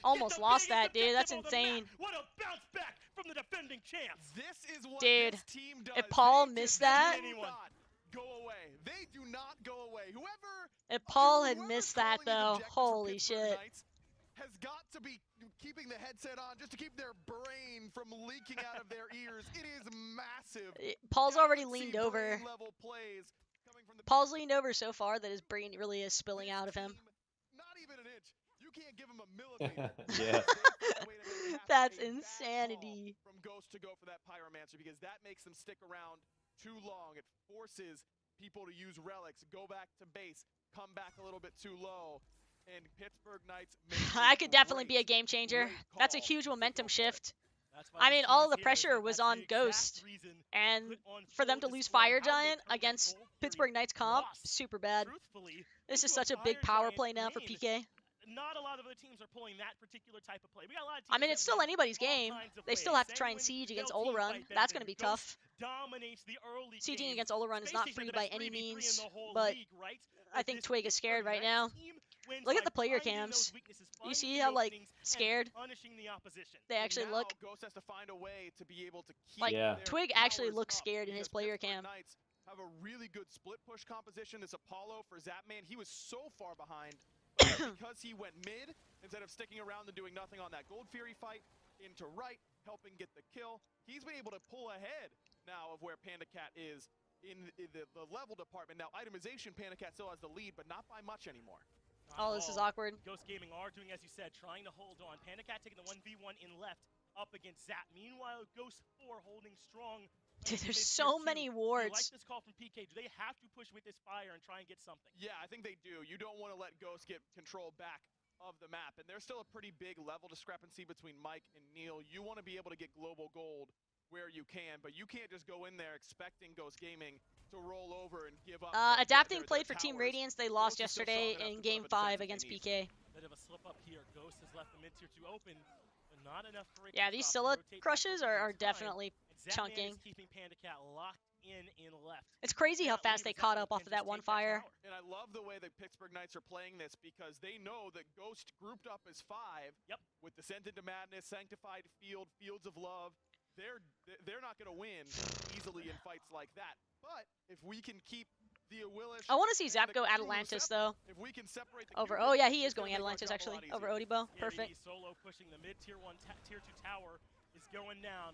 S1: Almost lost that, dude. That's insane.
S5: What a bounce back from the defending champs.
S3: This is what
S1: dude,
S3: this team does.
S1: If Paul missed that,
S3: go away. They do not go away.
S1: If Paul had missed that though, holy shit.
S3: Has got to be keeping the headset on just to keep their brain from leaking out of their ears. It is massive.
S1: Paul's already leaned over. Paul's leaned over so far that his brain really is spilling out of him.
S3: Not even an inch. You can't give him a millimeter.
S2: Yeah.
S1: That's insanity.
S3: From Ghost to go for that Pyromancer because that makes them stick around too long. It forces people to use relics, go back to base, come back a little bit too low. And Pittsburgh Knights
S1: that could definitely be a game changer. That's a huge momentum shift. I mean, all of the pressure was on Ghost, and for them to lose Fire Giant against Pittsburgh Knights comp, super bad. This is such a big power play now for PK.
S5: Not a lot of other teams are pulling that particular type of play. We got a lot of teams.
S1: I mean, it's still anybody's game. They still have to try and siege against Olorun. That's going to be tough. Sieging against Olorun is not free by any means, but I think Twig is scared right now. Look at the player cams. You see how, like, scared they actually look?
S3: Ghost has to find a way to be able to keep
S1: like, Twig actually looks scared in his player cam.
S3: Have a really good split push composition. This Apollo for Zapman, he was so far behind because he went mid instead of sticking around and doing nothing on that Gold Fury fight into right, helping get the kill. He's been able to pull ahead now of where Panda Cat is in the level department. Now, itemization, Panda Cat still has the lead, but not by much anymore.
S1: Oh, this is awkward.
S5: Ghost Gaming are doing, as you said, trying to hold on. Panda Cat taking the 1v1 in left up against Zap. Meanwhile, Ghost 4 holding strong.
S1: Dude, there's so many wards.
S5: I like this call from PK. Do they have to push with this fire and try and get something?
S3: Yeah, I think they do. You don't want to let Ghost get control back of the map. And there's still a pretty big level discrepancy between Mike and Neil. You want to be able to get global gold where you can, but you can't just go in there expecting Ghost Gaming to roll over and give up.
S1: Adapting played for Team Radiance. They lost yesterday in Game 5 against PK.
S5: Bit of a slip up here. Ghost has left the mid tier 2 open, but not enough for it.
S1: Yeah, these Scylla crushes are definitely chunking.
S5: Keeping Panda Cat locked in left.
S1: It's crazy how fast they caught up off of that one fire.
S3: And I love the way the Pittsburgh Knights are playing this because they know that Ghost grouped up as 5 with Descent into Madness, Sanctified Field, Fields of Love. They're not going to win easily in fights like that. But if we can keep the Willish,
S1: I want to see Zap go Atalantis though.
S3: If we can separate the
S1: over, oh yeah, he is going Atalantis actually over Odibo. Perfect.
S5: Solo pushing the mid tier 1, tier 2 tower is going down.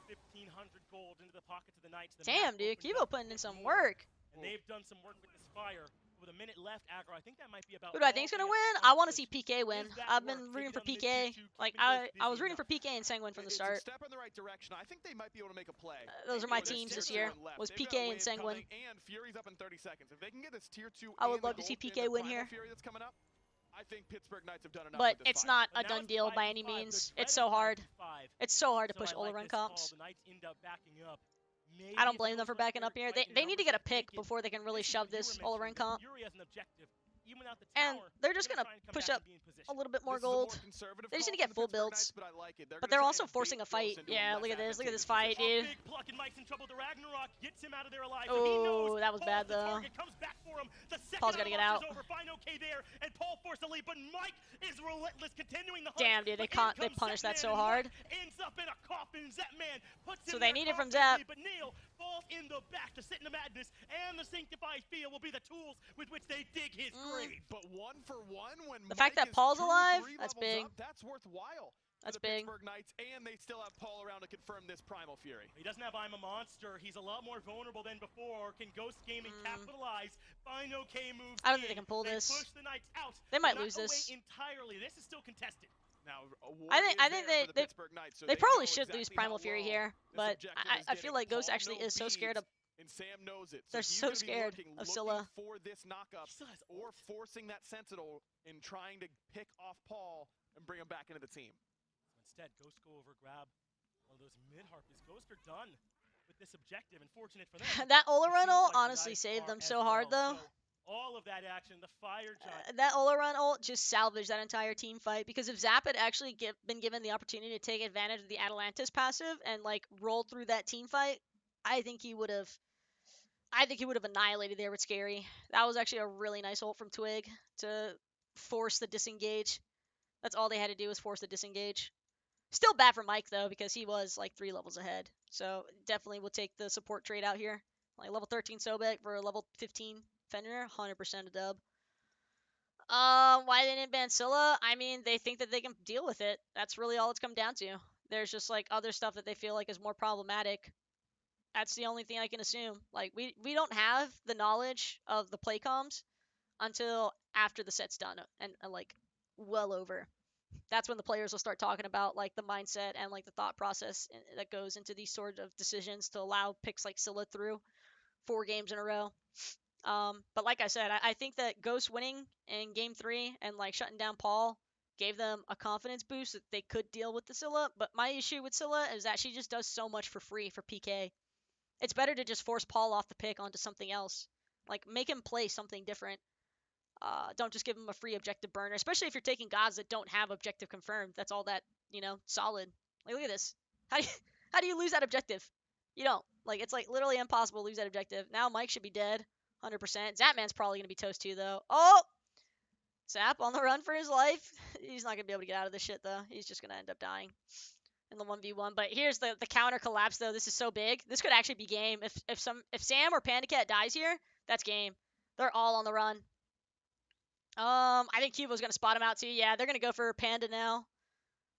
S5: 1,500 gold into the pockets of the Knights.
S1: Damn, dude, Kivo putting in some work.
S5: And they've done some work with this fire. With a minute left, aggro, I think that might be about.
S1: Who do I think's gonna win? I want to see PK win. I've been rooting for PK. Like I was rooting for PK and Sanguine from the start.
S3: Step in the right direction. I think they might be able to make a play.
S1: Those are my teams this year. Was PK and Sanguine.
S3: And Fury's up in 30 seconds. If they can get this tier 2,
S1: I would love to see PK win here.
S3: Fury that's coming up. I think Pittsburgh Knights have done enough.
S1: But it's not a done deal by any means. It's so hard. It's so hard to push Olorun comps. I don't blame them for backing up here. They need to get a pick before they can really shove this Olorun comp.
S5: even without the
S1: And
S5: tower,
S1: they're just gonna
S5: try and come
S1: push
S5: back
S1: up
S5: and be in position.
S1: a little bit more
S3: This is a
S1: gold.
S3: conservative
S1: They just need to
S3: call
S1: get
S3: from
S1: full
S3: the Pittsburgh
S1: builds.
S3: Knights, but I like it.
S1: But they're also forcing a fight. Yeah, look at this. Look at this fight, dude.
S5: Big pluck, and Mike's in trouble. The Ragnarok gets him out of there alive. But he knows
S1: Oh, that was
S5: Paul's
S1: bad,
S5: the
S1: though.
S5: target, comes back for him. The second
S1: Paul's gotta get out.
S5: Over. Fine, okay there, and Paul forced the lead, but Mike is relentless, continuing the hunt.
S1: Damn, dude, they punished that so hard.
S5: Ends up in a coffin. Zapman puts him
S1: So they
S5: there
S1: need it from
S5: confidently,
S1: Zap.
S5: But Neil falls in the back to sit in the madness, and the sanctified field will be the tools with which they dig his grave.
S3: But 1-for-1 when
S1: The fact
S3: Mike
S1: that
S3: is
S1: Paul's
S3: 2,
S1: alive,
S3: 3
S1: that's
S3: levels
S1: big.
S3: up, that's worthwhile.
S1: That's
S3: for the
S1: big.
S3: Pittsburgh Knights, and they still have Paul around to confirm this Primal Fury.
S5: He doesn't have I'm a Monster. He's a lot more vulnerable than before. Can Ghost Gaming capitalize? Fine, okay moves.
S1: I don't think they can pull this.
S5: Push the Knights out.
S1: They might
S5: Not
S1: lose
S5: away
S1: this.
S5: entirely. This is still contested.
S3: Now,
S1: I think they probably should
S3: exactly
S1: lose Primal
S3: how
S1: Fury
S3: long
S1: here,
S3: this
S1: but
S3: objective is
S1: I feel
S3: getting.
S1: like Ghost
S3: Paul
S1: actually
S3: no
S1: is so scared of.
S3: beads, and Sam knows it.
S1: They're
S3: he's
S1: so
S3: gonna be
S1: scared
S3: looking
S1: of Scylla.
S3: for this knockup or forcing that Sentinel and trying to pick off Paul and bring him back into the team.
S5: Instead, Ghost go over, grab one of those mid-harpies. Ghost are done with this objective, and fortunate for them.
S1: That Ola
S5: it
S1: run
S5: seems
S1: ult
S5: like the
S1: honestly
S5: Knights
S1: saved
S5: are
S1: them
S5: as
S1: so hard,
S5: well.
S1: though.
S5: So, all of that action, the fire jump.
S1: That Ola run ult just salvaged that entire team fight, because if Zap had actually been given the opportunity to take advantage of the Atalantis passive and like roll through that team fight, I think he would have annihilated there with Scary. That was actually a really nice ult from Twig to force the disengage. That's all they had to do was force the disengage. Still bad for Mike, though, because he was like 3 levels ahead. So definitely will take the support trade out here. Like level 13 Sobek for a level 15 Fenrir, 100% a dub. Why they didn't ban Scylla? I mean, they think that they can deal with it. That's really all it's come down to. There's just like other stuff that they feel like is more problematic. That's the only thing I can assume. Like we don't have the knowledge of the play comms until after the set's done and like well over. That's when the players will start talking about like the mindset and like the thought process that goes into these sort of decisions to allow picks like Scylla through 4 games in a row. But like I said, I think that Ghost winning in Game 3 and like shutting down Paul gave them a confidence boost that they could deal with the Scylla. But my issue with Scylla is that she just does so much for free for PK. It's better to just force Paul off the pick onto something else. Like, make him play something different. Don't just give him a free objective burner, especially if you're taking gods that don't have objective confirmed. That's all that, solid. Like, look at this. How do you lose that objective? You don't. Like, it's like literally impossible to lose that objective. Now Mike should be dead, 100%. Zapman's probably going to be toast too, though. Oh! Zap on the run for his life. He's not going to be able to get out of this shit, though. He's just going to end up dying in the 1v1. But here's the counter collapse, though. This is so big. This could actually be game. If Sam or Panda Cat dies here, that's game. They're all on the run. I think Cubo's gonna spot him out too. Yeah, they're gonna go for Panda now.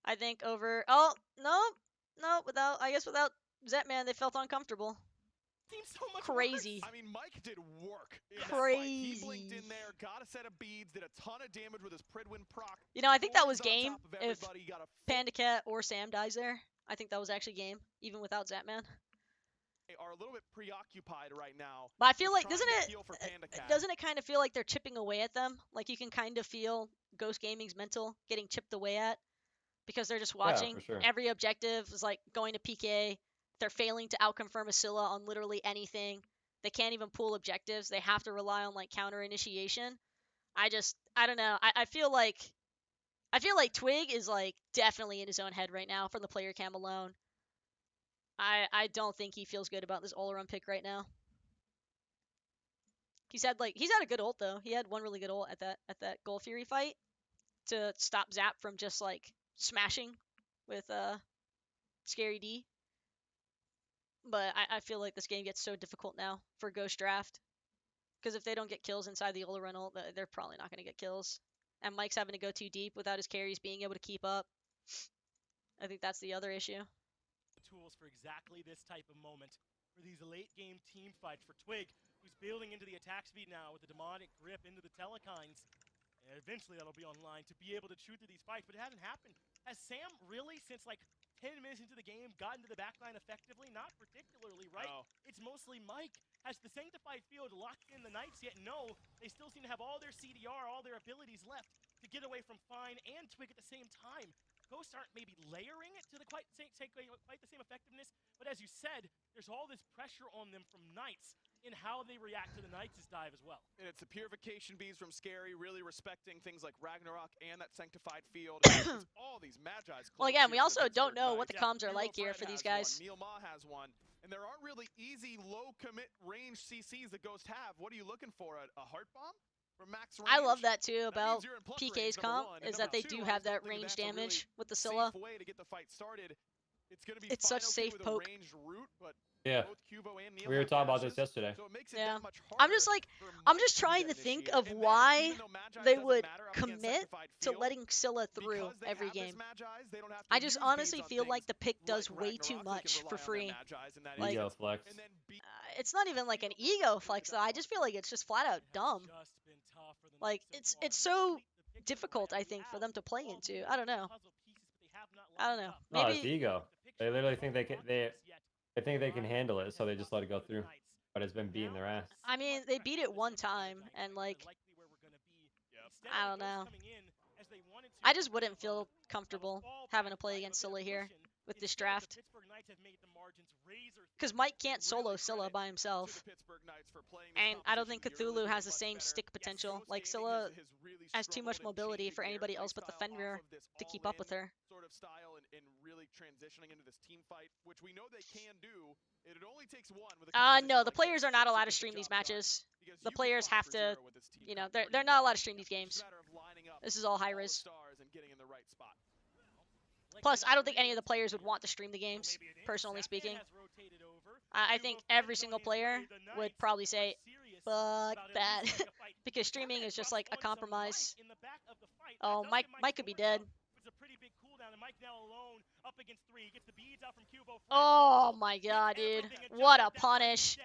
S1: I think over. Oh no, without Zetman, they felt uncomfortable.
S5: Seems so much
S1: Crazy.
S5: worse.
S3: I mean, Mike did work in that
S1: Crazy.
S3: fight. He blinked in there, got a set of beads, did a ton of damage with his Pridwin proc.
S1: I think that was
S3: Thorns on
S1: game.
S3: top of
S1: If
S3: everybody, got a
S1: Panda Cat or Sam dies there, I think that was actually game, even without Zetman.
S3: They are a little bit preoccupied right now.
S1: But I feel
S3: with
S1: like
S3: trying to heal for Panda Cat.
S1: doesn't it kind of feel like they're chipping away at them? Like you can kind of feel Ghost Gaming's mental getting chipped away at because they're just watching.
S2: for sure.
S1: Every objective is like going to PK. They're failing to outconfirm a Scylla on literally anything. They can't even pull objectives. They have to rely on like counter initiation. I don't know. I feel like Twig is like definitely in his own head right now from the player cam alone. I don't think he feels good about this all-around pick right now. He's had a good ult though. He had one really good ult at that Goal Fury fight to stop Zap from just like smashing with Scary D. But I feel like this game gets so difficult now for Ghost Draft. Because if they don't get kills inside the Ola ult, they're probably not going to get kills. And Mike's having to go too deep without his carries being able to keep up. I think that's the other issue.
S5: Tools for exactly this type of moment, for these late game team fights for Twig, who's building into the attack speed now with the demonic grip into the Telekines. And eventually that'll be online to be able to chew through these fights, but it hasn't happened. Has Sam really, since like 10 minutes into the game, gotten to the backline effectively? Not particularly, right?
S3: No.
S5: It's mostly Mike. Has the Sanctified Field locked in the Knights yet? No. They still seem to have all their CDR, all their abilities left to get away from Fine and Twig at the same time. Ghosts aren't maybe layering it to the quite the same effectiveness, but as you said, there's all this pressure on them from Knights in how they react to the Knights' dive as well.
S3: And it's the purification bees from Scary, really respecting things like Ragnarok and that sanctified field. All these Magi's.
S1: Well, again, we also don't know what the comms are like here for these guys.
S3: Neil Ma has one, and there aren't really easy low commit range CCs that Ghost have. What are you looking for? A heart bomb from max range?
S1: I love that too about
S3: you're in plus
S1: PK's
S3: range,
S1: comp,
S3: one,
S1: is
S3: and
S1: that they
S3: two,
S1: do
S3: I
S1: have
S3: just don't
S1: that
S3: think
S1: range
S3: that's a really
S1: damage with the Scylla.
S3: safe way to get the fight started. It's going to be
S1: It's such
S3: fine,
S1: safe
S3: with
S1: poke.
S3: A ranged route, but
S2: Yeah.
S3: both Cubo and Neil
S2: We were
S3: have
S2: talking about this
S3: dashes,
S2: yesterday.
S3: so it makes it
S1: Yeah.
S3: that much
S1: I'm just
S3: harder
S1: like,
S3: for
S1: I'm
S3: Mike
S1: just
S3: be
S1: trying
S3: that
S1: to think
S3: initiator.
S1: of
S3: And then,
S1: why
S3: even though Magi's
S1: they
S3: doesn't
S1: would
S3: matter up against
S1: commit
S3: sanctified
S1: to
S3: field,
S1: letting Scylla through
S3: because they
S1: every
S3: have this
S1: game.
S3: Magi's, they don't have to
S1: I just
S3: use
S1: honestly
S3: beads on
S1: feel like
S3: things
S1: the pick
S3: like
S1: does way too
S3: Ragnarok. They can
S1: much for
S3: rely on
S1: free.
S3: their Magi's in that
S1: Like,
S2: Ego
S3: instance.
S2: flex.
S3: And then
S1: It's not even like an ego flex though. I just feel like it's just flat out dumb. Like it's so difficult, I think, for them to play into. I don't know. I don't know.
S2: No, it's
S1: Maybe
S2: ego. They literally think they think they can handle it, so they just let it go through. But it's been beating their ass.
S1: I mean they beat it one time and like I don't know. I just wouldn't feel comfortable having to play against Scylla here with this draft. Because Mike can't solo Scylla by himself. And I don't think Cthulhu has the same stick potential. Like Scylla has too much mobility for anybody else but the Fenrir to keep up with her.
S3: Sort of style and really transitioning into this team fight, which we know they can do. It only takes one with a
S1: No, the players are not allowed to stream these matches. The players have to, you know, they're not allowed to stream these games. This is all high res. Plus, I don't think any of the players would want to stream the games, personally speaking. I think every single player would probably say, fuck that. Because streaming is just like a compromise. Oh, Mike could be dead. Oh my god, dude. What a punish.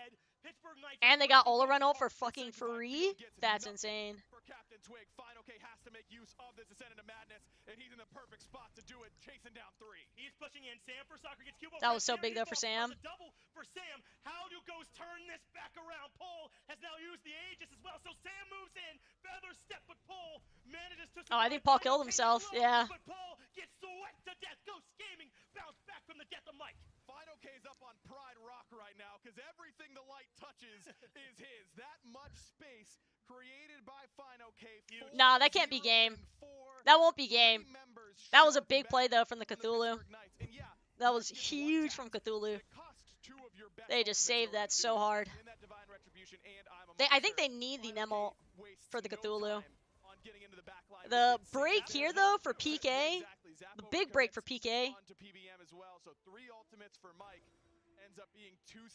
S1: And they got Olaran ult for fucking free? That's insane.
S3: For Captain Twig, Fine OK has to make use of this descent into madness, and he's in the perfect spot to do it, chasing down 3.
S4: He's pushing in. Sam for soccer gets Cubo.
S1: That was so big though for Sam.
S4: Double for Sam. How do Ghosts turn this back around? Paul has now used the Aegis as well, so Sam moves in. Feather step, but Paul manages to.
S1: Oh, I think Paul killed himself. Yeah.
S4: But Paul gets swept to death. Ghost Gaming bounce back from the death of Mike.
S3: Fine OK's up on Pride Rock right now because everything the light touches is his. That much space created by Fine OK.
S1: Nah, that can't be game. That won't be game. That was a big play though from the Cthulhu. That was huge from Cthulhu. They just saved that so hard. I think they need the Nemo for the Cthulhu. The break here though for PK, the big break for PK,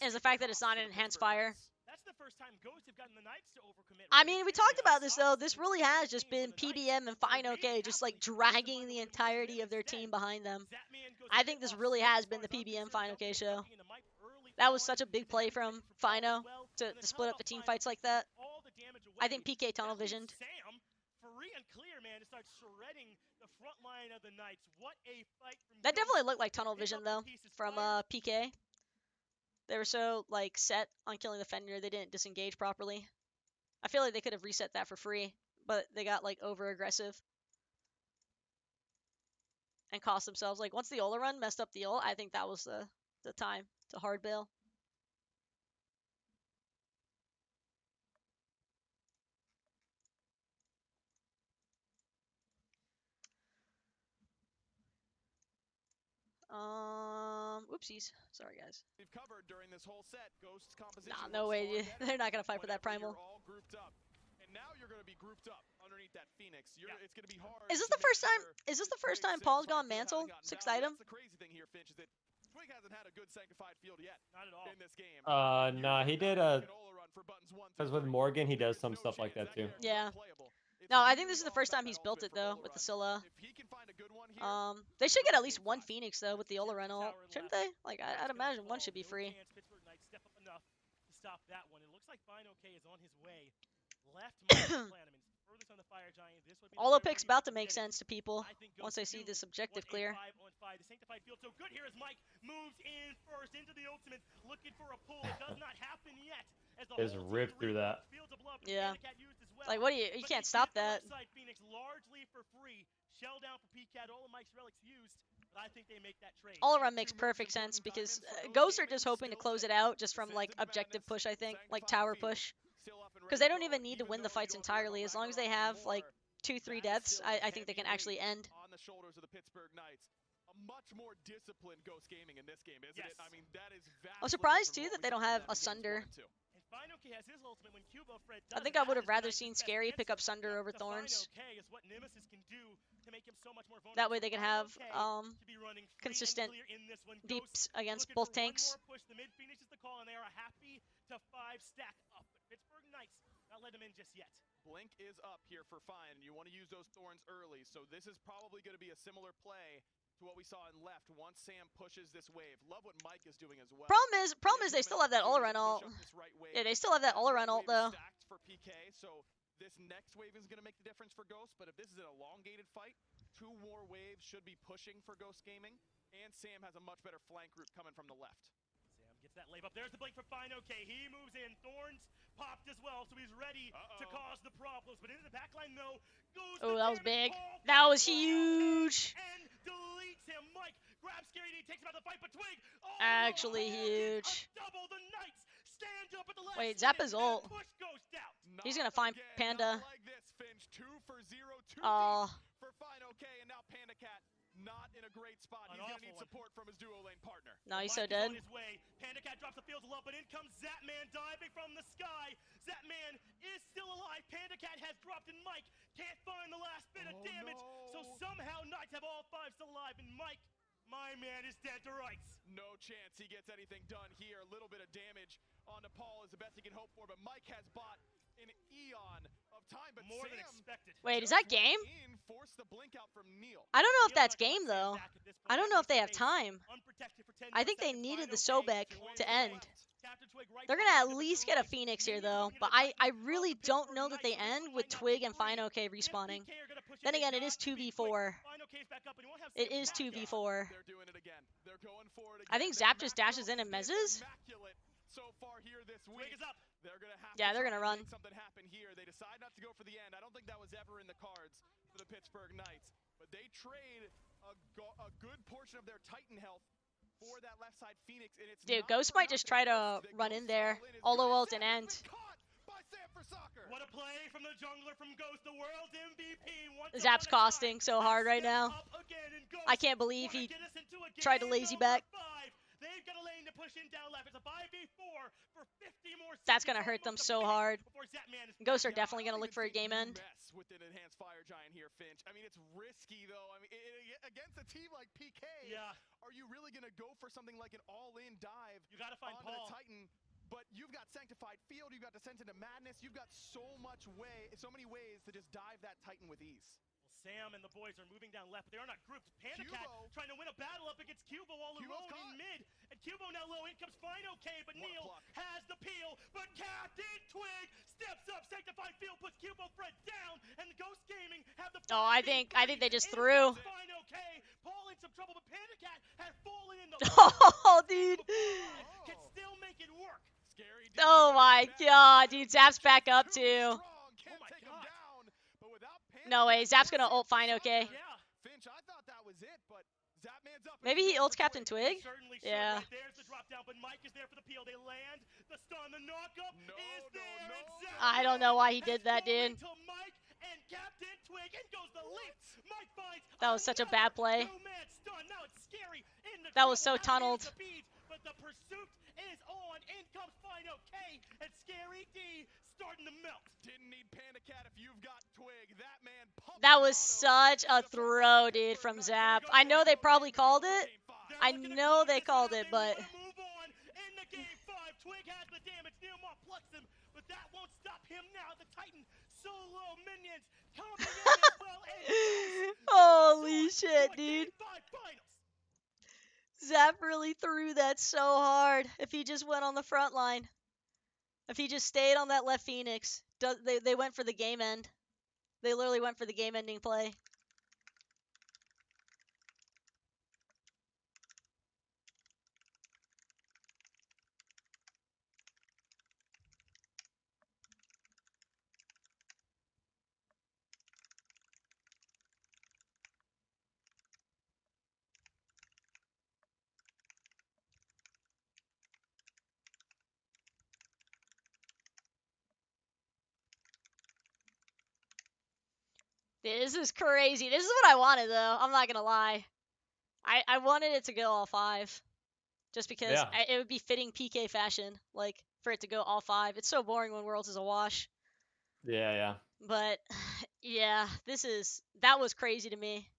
S1: is the fact that it's not an enhanced fire.
S4: That's the first time Ghosts have gotten the Knights to overcommit.
S1: I mean, we talked about this though. This really has just been PBM and Fine OK just like dragging the entirety of their team behind them. I think this really has been the PBM Fine OK show. That was such a big play from Fino to split up the team fights like that. I think PK tunnel visioned.
S4: Sam, free and clear, man, to start shredding the front line of the Knights. What a fight from
S1: That definitely looked like tunnel vision though from PK. They were so like set on killing the Fenrir, they didn't disengage properly. I feel like they could have reset that for free, but they got like over aggressive and cost themselves. Like once the Ola run messed up the ult, I think that was the time to hard bail. Oopsies. Sorry, guys.
S3: We've covered during this whole set. Ghosts composition.
S1: Nah, no way. They're not gonna fight for that primal.
S3: You're all grouped up, and now you're gonna be grouped up underneath that Phoenix. It's gonna be hard.
S1: Is this the first time? Is this the first time Paul's gone mantle? 6th item.
S3: That's the crazy thing here, Finch, is that Twig hasn't had a good sanctified field yet.
S4: Not at all.
S3: In this game.
S2: Nah, he did because with Morgan he does some stuff like that too.
S1: Yeah. No, I think this is the first time he's built it though with the Scylla. They should get at least one Phoenix though with the Olaran ult, shouldn't they? Like I'd imagine one should be free.
S4: Pittsburgh Knights step up enough to stop that one. It looks like Fine OK is on his way. Left furthest on the Fire Giant. This would be
S1: Olo pick's about to make sense to people once they see this objective clear.
S4: 5-on-5. The sanctified field so good here as Mike moves in first into the ultimate, looking for a pull. It does not happen yet.
S2: Is ripped through that.
S1: Yeah. Like what do you can't stop that.
S4: Phoenix largely for free.
S5: shell down for PCAT, all of Mike's relics used, but I think they make that trade.
S1: All around makes perfect sense because Ghosts are just hoping to close it out just from like objective push, I think, like tower push. Because they don't even need to win the fights entirely. As long as they have like 2-3 deaths, I think they can actually end.
S3: On the shoulders of the Pittsburgh Knights. A much more disciplined Ghost Gaming in this game, isn't it? I mean, that is
S1: I'm surprised too that they don't have a Sunder.
S5: Finoke has his ultimate when Cubo Fred
S1: I
S5: does
S1: think
S5: it.
S1: I would have
S5: That is
S1: rather
S5: Knight's
S1: seen
S5: best
S1: Scary pick up
S5: answer.
S1: Sunder over
S5: The
S1: Thorns.
S5: Finoke is what Nemesis can do to make him so much more vulnerable.
S1: That way they can have
S5: Finoke to be running free and
S1: consistent
S5: clear in this one.
S1: deeps
S5: Ghost
S1: against
S5: looking
S1: both
S5: for one
S1: tanks.
S5: more push. The mid Phoenix is the call, and they are happy to 5 stack up. But Pittsburgh Knights not let them in just yet.
S3: Blink is up here for Fine, and you want to use those Thorns early, so this is probably going to be a similar play to what we saw in left once Sam pushes this wave. Love what Mike is doing as well.
S1: Problem is they still have that all-around ult. Yeah, they still have that all-around ult though.
S3: Stacked for PK, so this next wave is going to make the difference for Ghost, but if this is an elongated fight, 2 more waves should be pushing for Ghost Gaming, and Sam has a much better flank route coming from the left.
S5: Sam gets that layup. There's the blink for Finoke. He moves in. Thorns popped as well, so he's ready to cause the problems. But into the backline though, goes
S1: Oh,
S5: the
S1: that was
S5: damage.
S1: big.
S5: Paul
S1: That was
S5: Paul
S1: huge.
S5: and deletes him. Mike grabs Scary D, takes him out of the fight, but Twig
S1: Actually huge.
S5: double. The Knights stand up at the last
S1: Wait, Zappa's
S5: minute,
S1: ult.
S5: and push Ghost out.
S1: He's gonna find
S3: Again,
S1: Panda.
S3: not like this, Finch. 2 for 0, 2
S1: Oh,
S3: deep for Finoke, and now Panda Cat not in a great spot.
S5: An
S3: He's going to
S5: awful
S3: need
S5: one.
S3: support from his duo lane partner.
S1: no, he's so
S5: Mike is
S1: dead.
S5: on his way. Panda Cat drops the fields of love, but in comes Zapman diving from the sky. Zapman is still alive. Panda Cat has dropped, and Mike can't find the last bit of damage. So
S3: No.
S5: somehow Knights have all 5 still alive, and Mike, my man, is dead to rights.
S3: No chance he gets anything done here. A little bit of damage onto Paul is the best he can hope for, but Mike has bought an eon of time. But
S5: More
S3: Sam
S5: than expected.
S1: Wait, is
S3: just
S1: that game?
S3: went in, forced the blink out from Neil.
S1: I don't know if
S5: Neil's
S1: that's
S5: not gonna
S1: game
S5: let Sam
S1: though.
S5: back at this
S1: I
S5: point.
S1: don't know if they
S5: That
S1: have
S5: was
S1: time.
S5: unprotected for 10
S1: I think they
S5: seconds.
S1: needed the
S5: Finoke
S1: Sobek
S5: joins
S1: to
S5: the
S1: end.
S5: fight. Captain Twig right
S1: They're
S5: behind
S1: gonna at
S5: him, but
S1: least
S5: the
S1: get a
S5: Knights
S1: Phoenix here
S5: maybe
S1: though,
S5: going
S1: but
S5: into the
S1: I
S5: fight
S1: really
S5: of the
S1: don't
S5: Pittsburgh
S1: know that they
S5: Knights.
S1: end
S5: This
S1: with
S5: might not
S1: Twig
S5: be
S1: and
S5: free.
S1: Finoke
S5: If
S1: respawning.
S5: PK are gonna push
S1: Then
S5: they
S1: again, it
S5: got
S1: is
S5: to be
S1: 2v4.
S5: quick. Finoke's back up, and he won't have
S1: It
S5: Sam
S1: is
S5: back.
S1: 2v4.
S3: They're doing it again. They're going for it again.
S1: I think
S3: Their
S1: Zap just
S3: macro
S1: dashes in and
S3: has been
S1: mezzes.
S3: immaculate so far here this
S5: Twig
S3: week.
S5: is up.
S3: They're gonna have
S1: Yeah,
S3: to
S1: they're
S3: try
S1: gonna
S3: and
S1: run.
S3: make something happen here. They decide not to go for the end. I don't think that was ever in the cards for the Pittsburgh Knights, but they trade a good portion of their Titan health for that left side Phoenix, and it's
S1: Dude,
S3: not
S1: Ghost
S3: for
S1: might just try
S3: nothing.
S1: to
S3: The
S1: run in
S3: Ghost
S1: there,
S3: all in is
S1: Olo
S3: good.
S1: ult
S3: Zap
S1: and
S3: has
S1: end.
S3: been caught by Sam for soccer.
S5: What a play from the jungler from Ghost, the world's MVP. Once
S1: Zap's
S5: upon a
S1: costing
S5: time,
S1: so hard right
S5: steps
S1: now.
S5: up again, and Ghost
S1: I can't believe
S5: wanna
S1: he
S5: get us into a
S1: tried to
S5: game
S1: lazy
S5: number
S1: back.
S5: 5. They've got a lane to push in down left. It's a 5v4 for 50 more seconds.
S1: That's gonna hurt them
S5: almost a
S1: so
S5: minute
S1: hard.
S5: before Zapman is
S1: Ghosts are
S5: back.
S1: definitely
S3: I
S1: gonna
S3: don't
S1: look for a
S3: even think
S1: game
S3: you
S1: end.
S3: mess with an enhanced fire giant here, Finch. I mean, it's risky though. I mean, against a team like PK,
S5: Yeah,
S3: are you really gonna go for something like an all-in dive
S5: you gotta find
S3: onto
S5: Paul.
S3: the Titan? But you've got Sanctified Field, you've got Descent into Madness, you've got so many ways to just dive that Titan with ease.
S5: Well, Sam and the boys are moving down left, but they are not grouped. Panda Cat
S3: Cubo.
S5: trying to win a battle up against Cubo all
S3: Cubo's
S5: alone
S3: caught.
S5: in mid. And Cubo now low. In comes Finoke, but
S3: What a
S5: Neil
S3: pluck.
S5: has the peel. But Captain Twig steps up. Sanctified Field puts Cubo Fred down. And the Ghost Gaming have the
S1: Oh, I think they just threw.
S5: Finoke. Paul in some trouble, but Panda Cat had fallen in the
S1: Oh, dude.
S5: can still make it work.
S3: Scary D
S1: Oh
S3: doing
S1: my
S3: his best.
S1: god, dude. Zap's back up
S3: Super
S1: too.
S3: strong, can't
S5: my
S3: take him
S5: God.
S3: down, but without Panda
S1: No way.
S3: Cat
S1: Zap's gonna
S3: or
S1: ult Finoke.
S5: Yeah.
S3: Finch, I thought that was it, but Zapman's up. and
S1: Maybe
S3: he's
S1: he
S3: going
S1: ults
S3: for
S1: Captain
S3: Twig.
S1: Twig?
S5: Certainly
S1: Yeah.
S5: should. Right there's the drop down, but Mike is there for the peel. They land the stun. The knockup
S3: No,
S5: is
S3: no,
S5: there.
S3: no.
S5: And
S1: I don't know why he
S5: Zapman
S1: did
S5: has
S1: that,
S5: fallen
S1: dude.
S5: to Mike and Captain Twig. In goes the leap. Mike finds
S1: That was such a
S5: another
S1: bad play.
S5: two-man stun. Now it's Scary in the
S1: That was
S5: trouble
S1: so
S5: at the
S1: tunneled.
S5: edge of the beads, but the pursuit is on. In comes Finoke and Scary D starting to melt.
S3: Didn't need Panda Cat if you've got Twig. That man pumped
S1: That
S3: out
S1: was
S3: autos
S1: such
S3: to
S1: a
S3: the
S1: throw,
S3: front.
S1: dude, from
S3: Pittsburgh
S1: Zap.
S3: Knights
S1: I know they probably called
S3: for
S1: it.
S3: Game 5.
S5: They're
S1: I
S5: looking to
S1: know
S5: close
S1: they
S5: this one
S1: called
S5: out.
S1: it,
S5: They
S1: but
S5: wanna move on in the game 5. Twig has the damage. Neilmar plucks him, but that won't stop him now. The Titan solo minions coming in as well. And
S1: holy
S5: goes on
S1: shit,
S5: to a
S1: dude.
S5: Game 5 finals.
S1: Zap really threw that so hard. If he just went on the front line, if he just stayed on that left Phoenix, they went for the game end. They literally went for the game ending play. This is crazy. This is what I wanted, though. I'm not gonna lie. I wanted it to go all 5. Just because
S2: Yeah.
S1: it would be fitting PK fashion, like, for it to go all 5. It's so boring when Worlds is a wash.
S2: Yeah, yeah.
S1: But, yeah, that was crazy to me.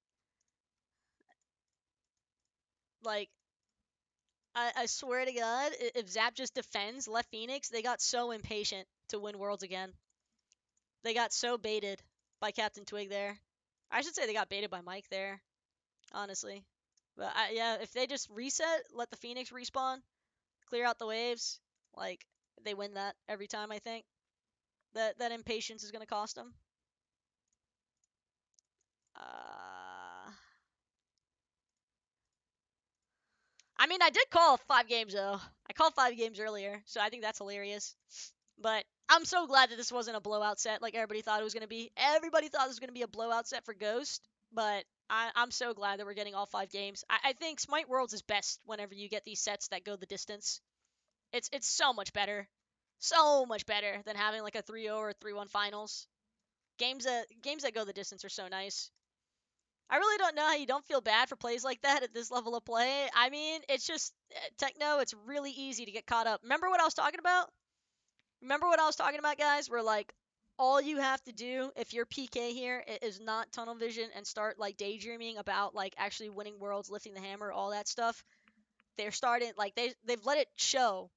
S1: Like, I swear to God, if Zap just defends left Phoenix, they got so impatient to win Worlds again. They got so baited by Captain Twig there. I should say they got baited by Mike there, honestly. But, yeah, if they just reset, let the Phoenix respawn, clear out the waves, like, they win that every time, I think. That impatience is going to cost them. I mean, I did call 5 games, though. I called 5 games earlier, so I think that's hilarious. But I'm so glad that this wasn't a blowout set like everybody thought it was going to be. Everybody thought it was going to be a blowout set for Ghost, but I'm so glad that we're getting all 5 games. I think Smite Worlds is best whenever you get these sets that go the distance. It's so much better. So much better than having like a 3-0 or 3-1 finals. Games that go the distance are so nice. I really don't know how you don't feel bad for plays like that at this level of play. I mean, it's just Techno, it's really easy to get caught up. Remember what I was talking about? Guys? Where like all you have to do if you're PK here is not tunnel vision and start like daydreaming about like actually winning worlds, lifting the hammer, all that stuff. They're starting like they've let it show.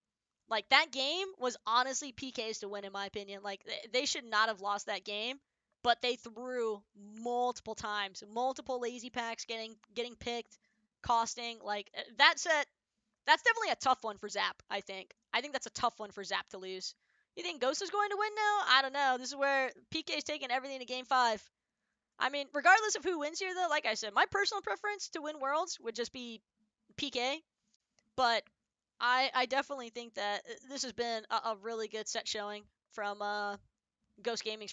S1: Like that game was honestly PKs to win in my opinion. Like they should not have lost that game, but they threw multiple times, multiple lazy packs getting picked, costing like that set. That's definitely a tough one for Zap, I think. I think that's a tough one for Zap to lose. You think Ghost is going to win now? I don't know. This is where PK's taking everything to game 5. I mean, regardless of who wins here, though, like I said, my personal preference to win Worlds would just be PK. But I definitely think that this has been a really good set showing from Ghost Gaming's